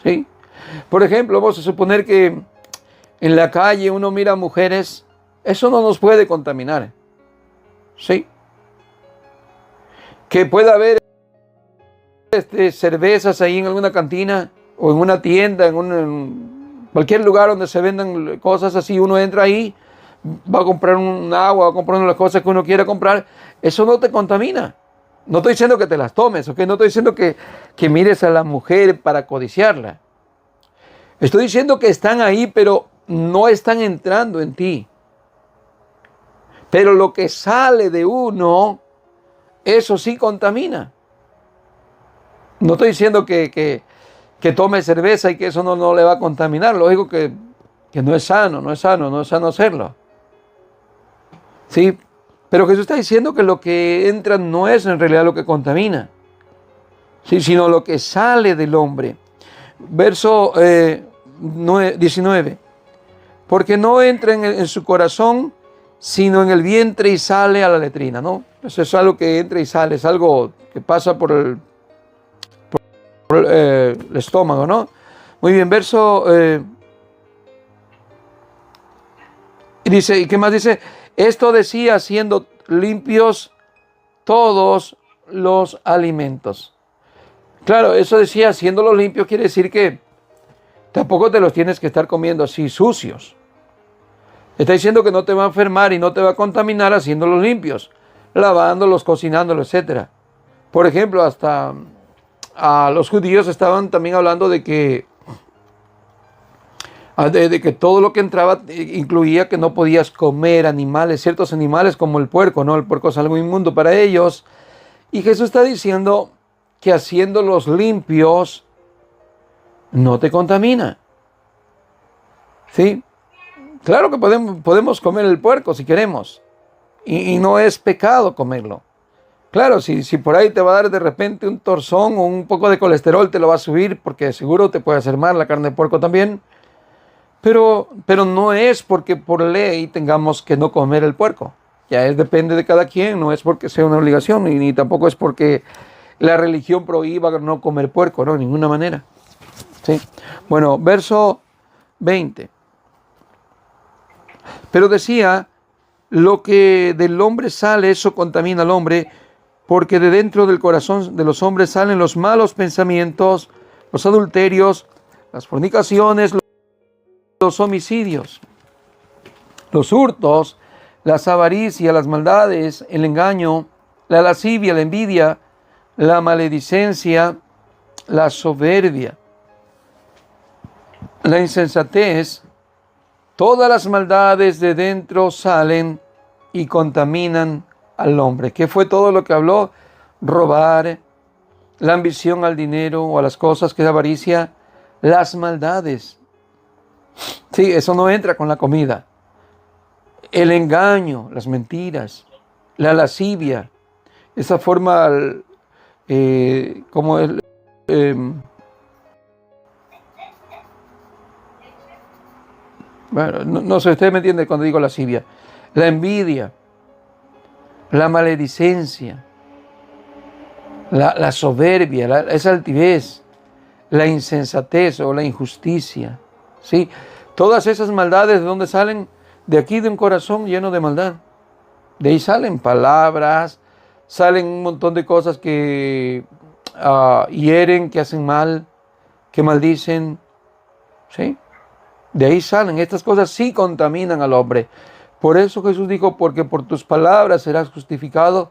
¿Sí? Por ejemplo, vamos a suponer que en la calle uno mira mujeres, eso no nos puede contaminar. ¿Sí? Que pueda haber cervezas ahí en alguna cantina o en una tienda, en cualquier lugar donde se vendan cosas así, uno entra ahí, va a comprar un agua, va a comprar las cosas que uno quiera comprar, eso no te contamina. No estoy diciendo que te las tomes, ¿ok? No estoy diciendo que mires a la mujer para codiciarla. Estoy diciendo que están ahí, pero no están entrando en ti. Pero lo que sale de uno, eso sí contamina. No estoy diciendo que tome cerveza y que eso no le va a contaminar. Lógico que no es sano, no es sano hacerlo. ¿Sí? Pero Jesús está diciendo que lo que entra no es en realidad lo que contamina, ¿sí? Sino lo que sale del hombre. Verso 19. Porque no entra en su corazón, sino en el vientre y sale a la letrina, ¿no? Eso es algo que entra y sale, es algo que pasa por el estómago, ¿no? Muy bien, verso... y dice, ¿y qué más dice? Esto decía siendo limpios todos los alimentos. Claro, eso decía haciéndolos limpios quiere decir que tampoco te los tienes que estar comiendo así sucios. Está diciendo que no te va a enfermar y no te va a contaminar haciéndolos limpios, lavándolos, cocinándolos, etc. Por ejemplo, hasta a los judíos estaban también hablando de que todo lo que entraba incluía que no podías comer animales, ciertos animales como el puerco, ¿no? El puerco es algo inmundo para ellos. Y Jesús está diciendo que haciéndolos limpios no te contamina. ¿Sí? Claro que podemos comer el puerco si queremos. Y no es pecado comerlo. Claro, si por ahí te va a dar de repente un torzón o un poco de colesterol, te lo va a subir porque seguro te puede hacer mal la carne de puerco también. Pero no es porque por ley tengamos que no comer el puerco. Depende de cada quien, no es porque sea una obligación, ni tampoco es porque la religión prohíba no comer puerco, no, de ninguna manera. ¿Sí? Bueno, verso 20. Pero decía, lo que del hombre sale, eso contamina al hombre, porque de dentro del corazón de los hombres salen los malos pensamientos, los adulterios, las fornicaciones, los homicidios, los hurtos, las avaricias, las maldades, el engaño, la lascivia, la envidia, la maledicencia, la soberbia, la insensatez. Todas las maldades de dentro salen y contaminan al hombre. ¿Qué fue todo lo que habló? Robar, la ambición al dinero o a las cosas, que es avaricia, las maldades. Sí, eso no entra con la comida. El engaño, las mentiras, la lascivia, esa forma, como el... bueno, no sé, usted me entiende cuando digo lascivia. La envidia, la maledicencia, la soberbia, esa altivez, la insensatez o la injusticia. ¿Sí? Todas esas maldades, ¿de dónde salen? De aquí, de un corazón lleno de maldad. De ahí salen palabras, salen un montón de cosas que hieren, que hacen mal, que maldicen. ¿Sí? De ahí salen. Estas cosas sí contaminan al hombre. Por eso Jesús dijo, porque por tus palabras serás justificado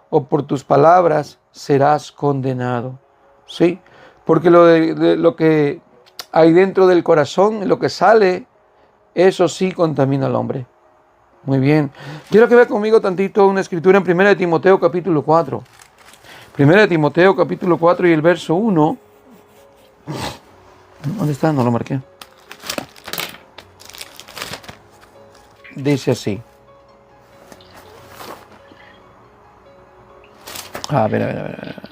o por tus palabras serás condenado. ¿Sí? Porque lo que hay dentro del corazón, lo que sale, eso sí contamina al hombre. Muy bien. Quiero que vea conmigo tantito una escritura en 1 Timoteo capítulo 4. 1 Timoteo capítulo 4 y el verso 1. ¿Dónde está? No lo marqué. dice así. A ver.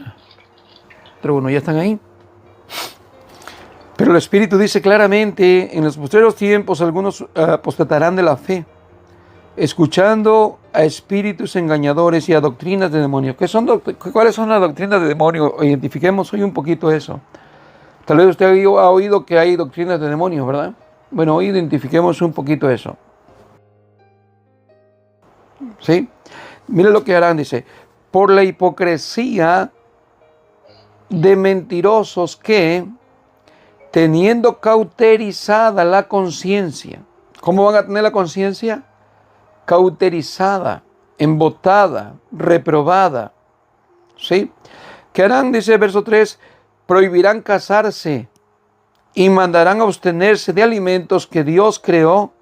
Pero bueno, ya están ahí. Pero el Espíritu dice claramente, en los posteriores tiempos algunos apostatarán de la fe, escuchando a espíritus engañadores y a doctrinas de demonios. ¿Cuáles son las doctrinas de demonios? Identifiquemos hoy un poquito eso. Tal vez usted ha oído que hay doctrinas de demonios, ¿verdad? Bueno, hoy identifiquemos un poquito eso. ¿Sí? Mire lo que harán, dice, por la hipocresía de mentirosos que, teniendo cauterizada la conciencia, ¿cómo van a tener la conciencia? Cauterizada, embotada, reprobada. ¿Sí? ¿Qué harán? Dice el verso 3, prohibirán casarse y mandarán abstenerse de alimentos que Dios creó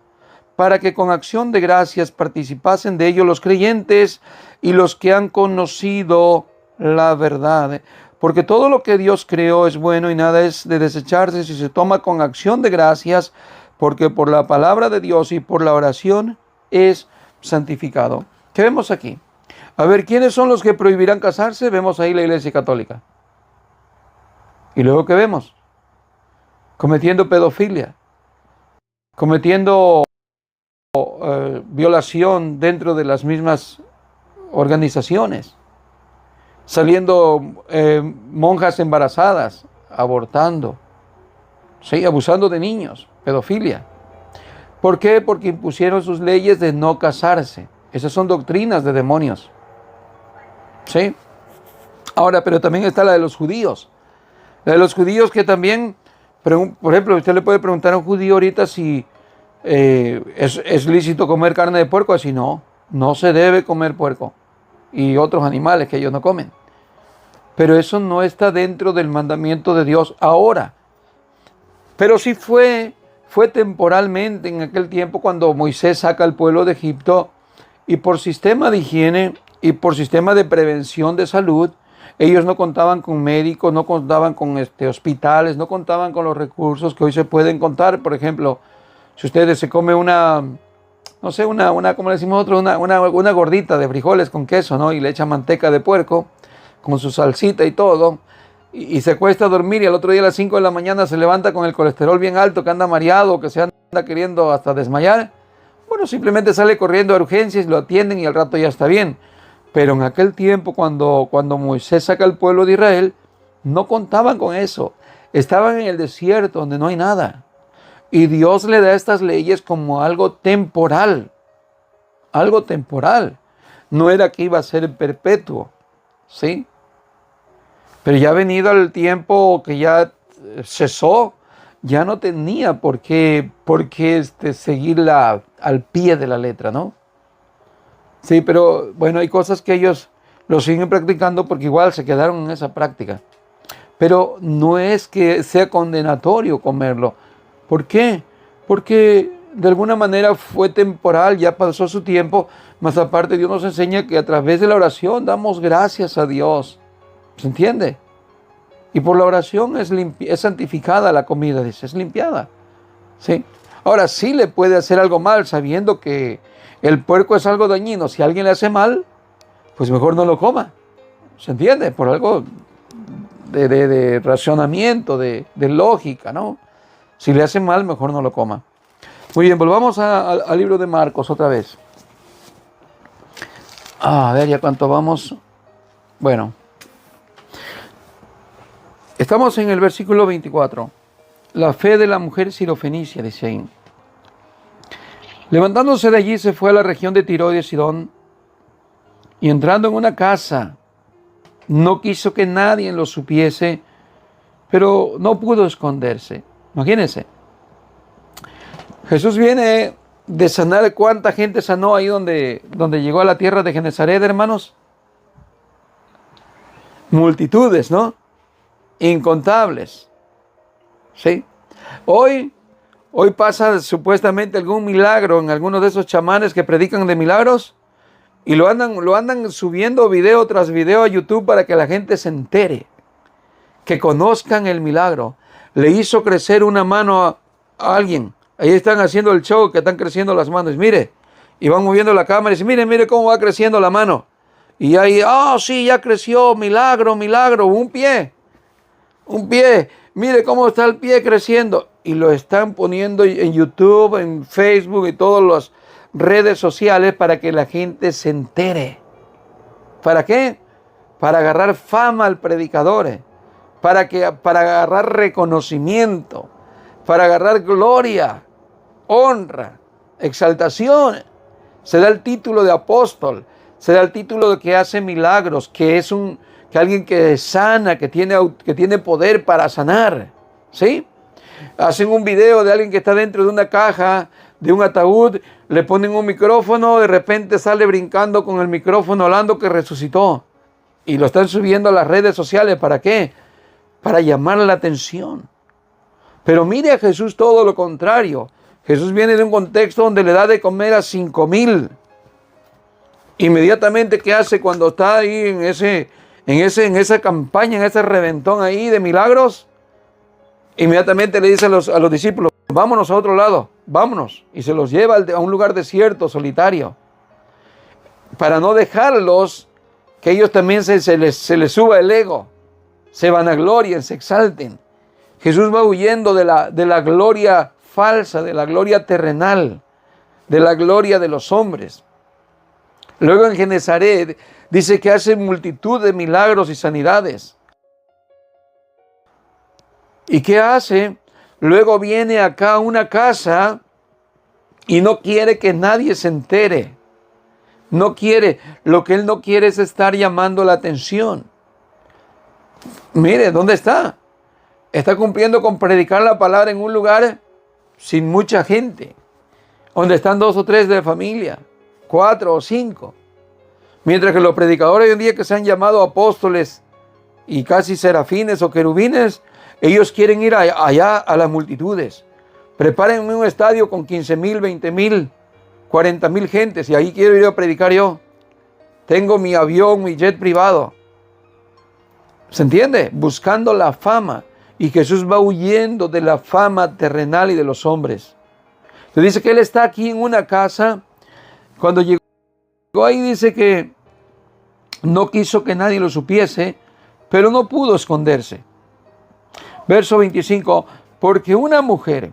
para que con acción de gracias participasen de ellos los creyentes y los que han conocido la verdad. Porque todo lo que Dios creó es bueno y nada es de desecharse si se toma con acción de gracias, porque por la palabra de Dios y por la oración es santificado. ¿Qué vemos aquí? A ver, ¿quiénes son los que prohibirán casarse? Vemos ahí la Iglesia Católica. ¿Y luego qué vemos? Cometiendo pedofilia, cometiendo violación dentro de las mismas organizaciones, saliendo monjas embarazadas, abortando, ¿sí? Abusando de niños, pedofilia. ¿Por qué? Porque impusieron sus leyes de no casarse. Esas son doctrinas de demonios. ¿Sí? Ahora, pero también está la de los judíos. La de los judíos que también, por ejemplo, usted le puede preguntar a un judío ahorita si es lícito comer carne de puerco. Así no se debe comer puerco y otros animales que ellos no comen. Pero eso no está dentro del mandamiento de Dios ahora. Pero sí fue temporalmente en aquel tiempo cuando Moisés saca al pueblo de Egipto y por sistema de higiene y por sistema de prevención de salud, ellos no contaban con médicos, no contaban con hospitales, no contaban con los recursos que hoy se pueden contar. Por ejemplo, si ustedes se come una, como le decimos nosotros, una gordita de frijoles con queso, ¿no? Y le echan manteca de puerco con su salsita y todo, y se acuesta a dormir y al otro día a las 5 de la mañana se levanta con el colesterol bien alto, que anda mareado, que se anda queriendo hasta desmayar. Bueno, simplemente sale corriendo a urgencias, lo atienden y al rato ya está bien. Pero en aquel tiempo, cuando Moisés saca al pueblo de Israel, no contaban con eso. Estaban en el desierto donde no hay nada. Y Dios le da estas leyes como algo temporal. Algo temporal. No era que iba a ser perpetuo. ¿Sí? Pero ya venido el tiempo que ya cesó, ya no tenía por qué seguirla al pie de la letra, ¿no? Sí, pero bueno, hay cosas que ellos lo siguen practicando porque igual se quedaron en esa práctica. Pero no es que sea condenatorio comerlo. ¿Por qué? Porque de alguna manera fue temporal, ya pasó su tiempo, más aparte Dios nos enseña que a través de la oración damos gracias a Dios. ¿Se entiende? Y por la oración es santificada la comida, dice, es limpiada. ¿Sí? Ahora sí le puede hacer algo mal sabiendo que el puerco es algo dañino. Si a alguien le hace mal, pues mejor no lo coma. ¿Se entiende? Por algo de racionamiento, de lógica, ¿no? Si le hace mal, mejor no lo coma. Muy bien, volvamos al libro de Marcos otra vez. A ver, ¿ya cuánto vamos? Bueno. Estamos en el versículo 24. La fe de la mujer sirofenicia, dice ahí. Levantándose de allí se fue a la región de Tiro y de Sidón, y entrando en una casa, no quiso que nadie lo supiese, pero no pudo esconderse. Imagínense. Jesús viene de sanar. ¿Cuánta gente sanó ahí donde llegó a la tierra de Genesaret, hermanos? Multitudes, ¿no? Incontables. ¿Sí? Hoy pasa supuestamente algún milagro en algunos de esos chamanes que predican de milagros y lo andan subiendo video tras video a YouTube para que la gente se entere, que conozcan el milagro. Le hizo crecer una mano a alguien. Ahí están haciendo el show que están creciendo las manos. Mire, Y van moviendo la cámara y dicen, mire, mire cómo va creciendo la mano. Y ahí, sí, ya creció, milagro, milagro, un pie. Mire cómo está el pie creciendo. Y lo están poniendo en YouTube, en Facebook y todas las redes sociales para que la gente se entere. ¿Para qué? Para agarrar fama al predicador, para agarrar reconocimiento, para agarrar gloria, honra, exaltación. Se da el título de apóstol, se da el título de que hace milagros, que es que alguien que sana, que tiene poder para sanar, ¿sí? Hacen un video de alguien que está dentro de una caja, de un ataúd, le ponen un micrófono, de repente sale brincando con el micrófono hablando que resucitó. Y lo están subiendo a las redes sociales, ¿para qué? Para llamar la atención. Pero mire a Jesús todo lo contrario. Jesús viene de un contexto donde le da de comer a 5,000. Inmediatamente, ¿qué hace cuando está ahí en esa campaña, en ese reventón ahí de milagros? Inmediatamente le dice a los discípulos, vámonos a otro lado, vámonos. Y se los lleva a un lugar desierto, solitario. Para no dejarlos, que ellos también se les suba el ego, se vanaglorien, se exalten. Jesús va huyendo de la gloria falsa, de la gloria terrenal, de la gloria de los hombres. Luego en Genezaret dice que hace multitud de milagros y sanidades. ¿Y qué hace? Luego viene acá a una casa y no quiere que nadie se entere. No quiere, lo que él no quiere es estar llamando la atención. Mire, ¿dónde está? Está cumpliendo con predicar la palabra en un lugar sin mucha gente, donde están 2 o 3 de familia, 4 o 5. Mientras que los predicadores hoy en día que se han llamado apóstoles y casi serafines o querubines, ellos quieren ir allá a las multitudes. Prepárenme un estadio con 15,000, 20,000, 40,000 gentes y ahí quiero ir a predicar yo. Tengo mi avión, mi jet privado. ¿Se entiende? Buscando la fama. Y Jesús va huyendo de la fama terrenal y de los hombres. Se dice que él está aquí en una casa. Cuando llegó ahí dice que no quiso que nadie lo supiese, pero no pudo esconderse. Verso 25, porque una mujer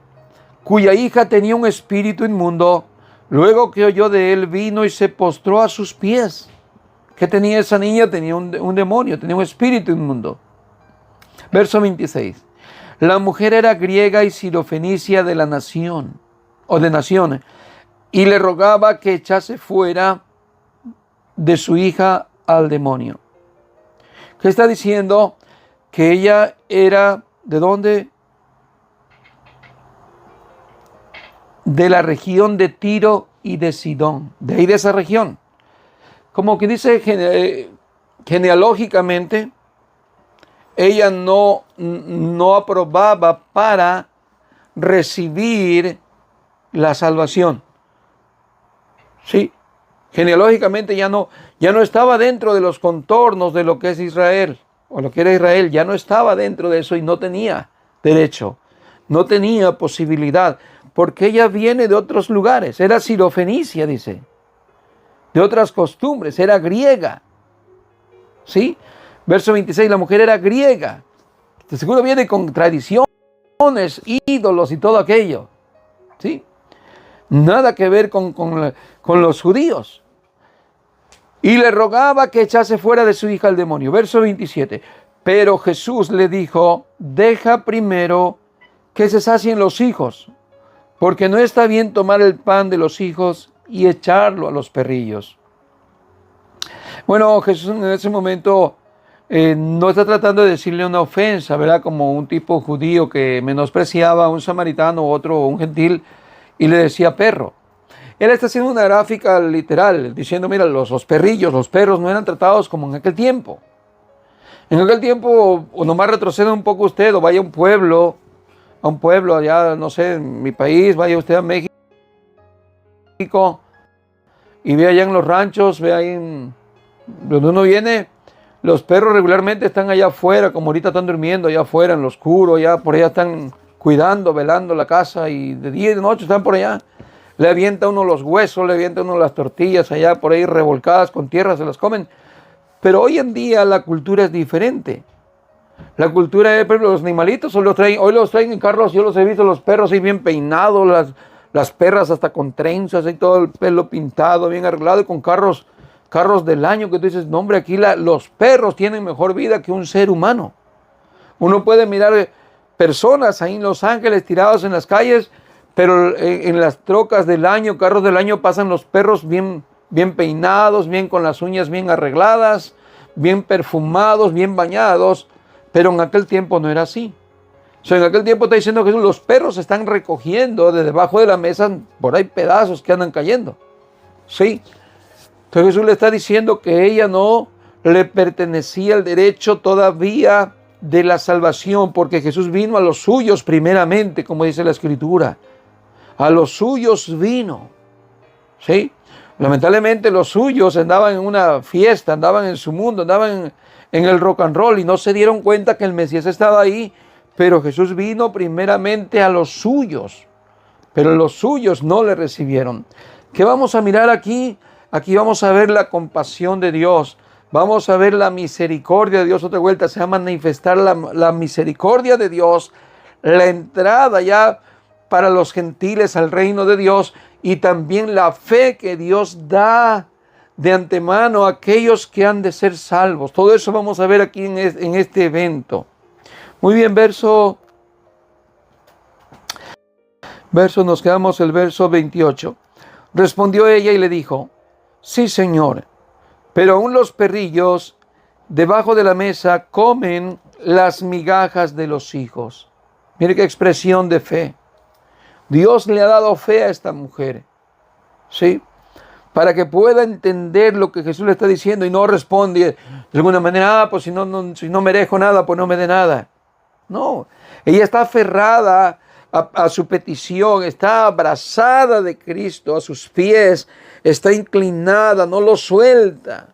cuya hija tenía un espíritu inmundo, luego que oyó de él, vino y se postró a sus pies. ¿Qué tenía esa niña? Tenía un demonio, tenía un espíritu inmundo. Verso 26. La mujer era griega y sirofenicia de la nación, o de naciones, y le rogaba que echase fuera de su hija al demonio. ¿Qué está diciendo? Que ella era, ¿de dónde? De la región de Tiro y de Sidón, de ahí de esa región. Como que dice genealógicamente, ella no aprobaba para recibir la salvación. Sí, genealógicamente ya no estaba dentro de los contornos de lo que es Israel, o lo que era Israel, ya no estaba dentro de eso y no tenía derecho, no tenía posibilidad, porque ella viene de otros lugares, era sirofenicia, dice, de otras costumbres, era griega, ¿sí? Verso 26, la mujer era griega, de seguro viene con tradiciones, ídolos y todo aquello, ¿sí? Nada que ver con los judíos. Y le rogaba que echase fuera de su hija al demonio. Verso 27. Pero Jesús le dijo, deja primero que se sacien los hijos, porque no está bien tomar el pan de los hijos y echarlo a los perrillos. Bueno, Jesús en ese momento no está tratando de decirle una ofensa, ¿verdad? Como un tipo judío que menospreciaba a un samaritano, otro, un gentil, y le decía perro. Él está haciendo una gráfica literal, diciendo, mira, los perrillos, los perros no eran tratados como en aquel tiempo. En aquel tiempo, o nomás retroceda un poco usted, o vaya a un pueblo allá, no sé, en mi país, vaya usted a México, y ve allá en los ranchos, ve ahí donde uno viene, los perros regularmente están allá afuera, como ahorita están durmiendo allá afuera, en lo oscuro, allá por allá están cuidando, velando la casa, y de día y de noche están por allá. le avienta uno los huesos, le avienta uno las tortillas allá por ahí revolcadas con tierra, se las comen. Pero hoy en día la cultura es diferente. La cultura es, por ejemplo, los animalitos hoy los traen en carros, yo los he visto, los perros ahí bien peinados, las perras hasta con trenzas y todo el pelo pintado, bien arreglado, y con carros del año que tú dices, no hombre, aquí los perros tienen mejor vida que un ser humano. Uno puede mirar personas ahí en Los Ángeles tiradas en las calles, pero en las trocas del año, carros del año, pasan los perros bien peinados, bien con las uñas bien arregladas, bien perfumados, bien bañados, pero en aquel tiempo no era así. O sea, en aquel tiempo está diciendo que los perros están recogiendo de debajo de la mesa, por ahí pedazos que andan cayendo. ¿Sí? Entonces Jesús le está diciendo que ella no le pertenecía el derecho todavía de la salvación, porque Jesús vino a los suyos primeramente, como dice la Escritura. A los suyos vino. ¿Sí? Lamentablemente los suyos andaban en una fiesta, andaban en su mundo, andaban en el rock and roll y no se dieron cuenta que el Mesías estaba ahí, pero Jesús vino primeramente a los suyos, pero los suyos no le recibieron. ¿Qué vamos a mirar aquí? Aquí vamos a ver la compasión de Dios, vamos a ver la misericordia de Dios. Otra vuelta se va a manifestar la misericordia de Dios, la entrada ya para los gentiles al reino de Dios y también la fe que Dios da de antemano a aquellos que han de ser salvos. Todo eso vamos a ver aquí en este evento. Muy bien, nos quedamos el verso 28. Respondió ella y le dijo, sí, Señor, pero aún los perrillos debajo de la mesa comen las migajas de los hijos. Mire qué expresión de fe. Dios le ha dado fe a esta mujer, ¿sí? Para que pueda entender lo que Jesús le está diciendo y no responde de alguna manera, pues si no merezco nada, pues no me dé nada. No, ella está aferrada a su petición, está abrazada de Cristo, a sus pies, está inclinada, no lo suelta.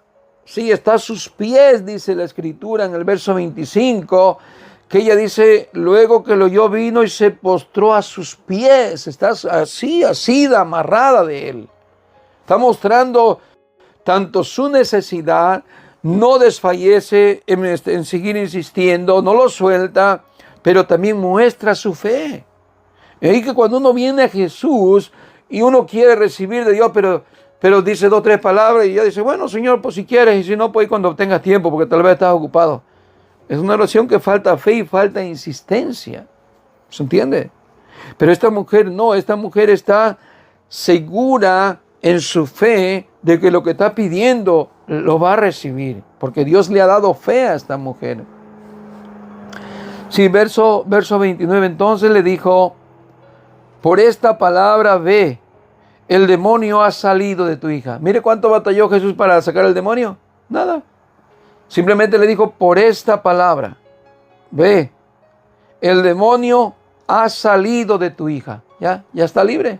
Sí, está a sus pies, dice la Escritura en el verso 25, que ella dice, luego que lo oyó vino y se postró a sus pies, está así de amarrada de él. Está mostrando tanto su necesidad, no desfallece en seguir insistiendo, no lo suelta, pero también muestra su fe. Y que cuando uno viene a Jesús y uno quiere recibir de Dios, pero dice 2 o 3 palabras y ya dice, bueno, Señor, pues si quieres, y si no, pues cuando tengas tiempo, porque tal vez estás ocupado. Es una oración que falta fe y falta insistencia. ¿Se entiende? Pero esta mujer no, esta mujer está segura en su fe de que lo que está pidiendo lo va a recibir, porque Dios le ha dado fe a esta mujer. Sí, verso 29, entonces le dijo, por esta palabra ve, el demonio ha salido de tu hija. Mire cuánto batalló Jesús para sacar el demonio. Nada. Simplemente le dijo, por esta palabra, ve, el demonio ha salido de tu hija. Ya está libre.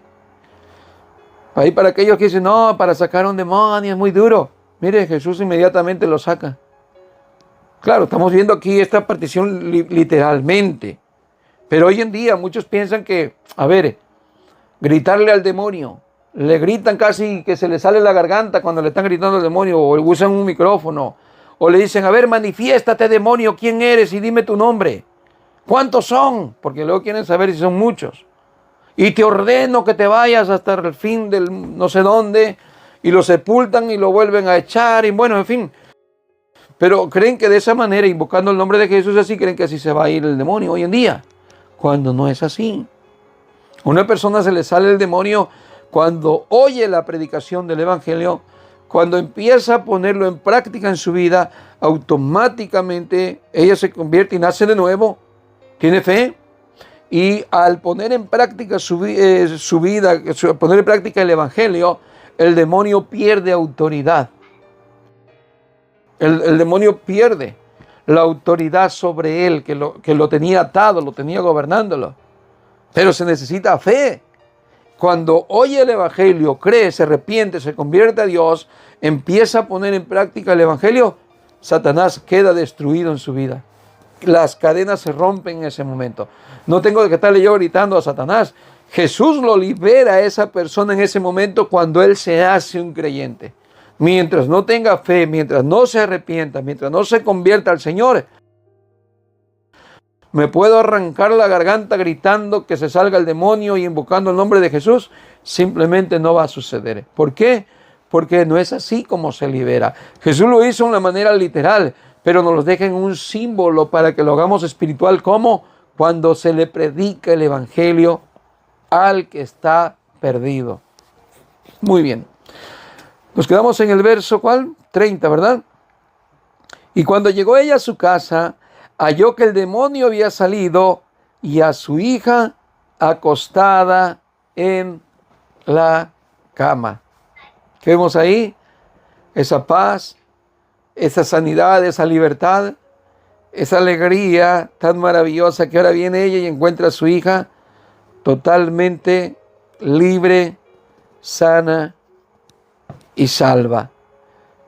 Ahí para aquellos que dicen, no, para sacar un demonio es muy duro. Mire, Jesús inmediatamente lo saca. Claro, estamos viendo aquí esta partición literalmente. Pero hoy en día muchos piensan que, gritarle al demonio, le gritan casi que se le sale la garganta cuando le están gritando al demonio, o usan un micrófono, o le dicen, manifiéstate demonio, ¿quién eres? Y dime tu nombre. ¿Cuántos son? Porque luego quieren saber si son muchos. Y te ordeno que te vayas hasta el fin del no sé dónde, y lo sepultan y lo vuelven a echar, y bueno, en fin. Pero creen que de esa manera, invocando el nombre de Jesús así, creen que así se va a ir el demonio hoy en día, cuando no es así. A una persona se le sale el demonio cuando oye la predicación del Evangelio, cuando empieza a ponerlo en práctica en su vida, automáticamente ella se convierte y nace de nuevo, tiene fe, y al poner en práctica su vida, poner en práctica el Evangelio, el demonio pierde autoridad. El demonio pierde la autoridad sobre él, que lo tenía atado, lo tenía gobernándolo. Pero se necesita fe. Cuando oye el Evangelio, cree, se arrepiente, se convierte a Dios, empieza a poner en práctica el Evangelio, Satanás queda destruido en su vida. Las cadenas se rompen en ese momento. No tengo que estarle yo gritando a Satanás Jesús lo libera a esa persona en ese momento cuando él se hace un creyente. Mientras no tenga fe, mientras no se arrepienta, mientras no se convierta al Señor, me puedo arrancar la garganta gritando que se salga el demonio y invocando el nombre de Jesús. Simplemente no va a suceder. ¿Por qué? Porque no es así como se libera. Jesús lo hizo de una manera literal, pero nos lo deja en un símbolo para que lo hagamos espiritual, como cuando se le predica el evangelio al que está perdido. Muy bien. Nos quedamos en el verso, ¿cuál? 30, ¿verdad? Y cuando llegó ella a su casa, halló que el demonio había salido y a su hija acostada en la cama. ¿Qué vemos ahí? Esa paz, esa sanidad, esa libertad, esa alegría tan maravillosa que ahora viene ella y encuentra a su hija totalmente libre, sana y salva.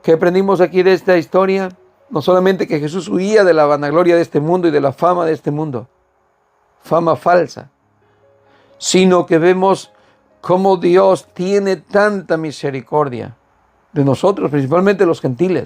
¿Qué aprendimos aquí de esta historia? No solamente que Jesús huía de la vanagloria de este mundo y de la fama de este mundo, fama falsa, sino que vemos cómo Dios tiene tanta misericordia de nosotros, principalmente los gentiles.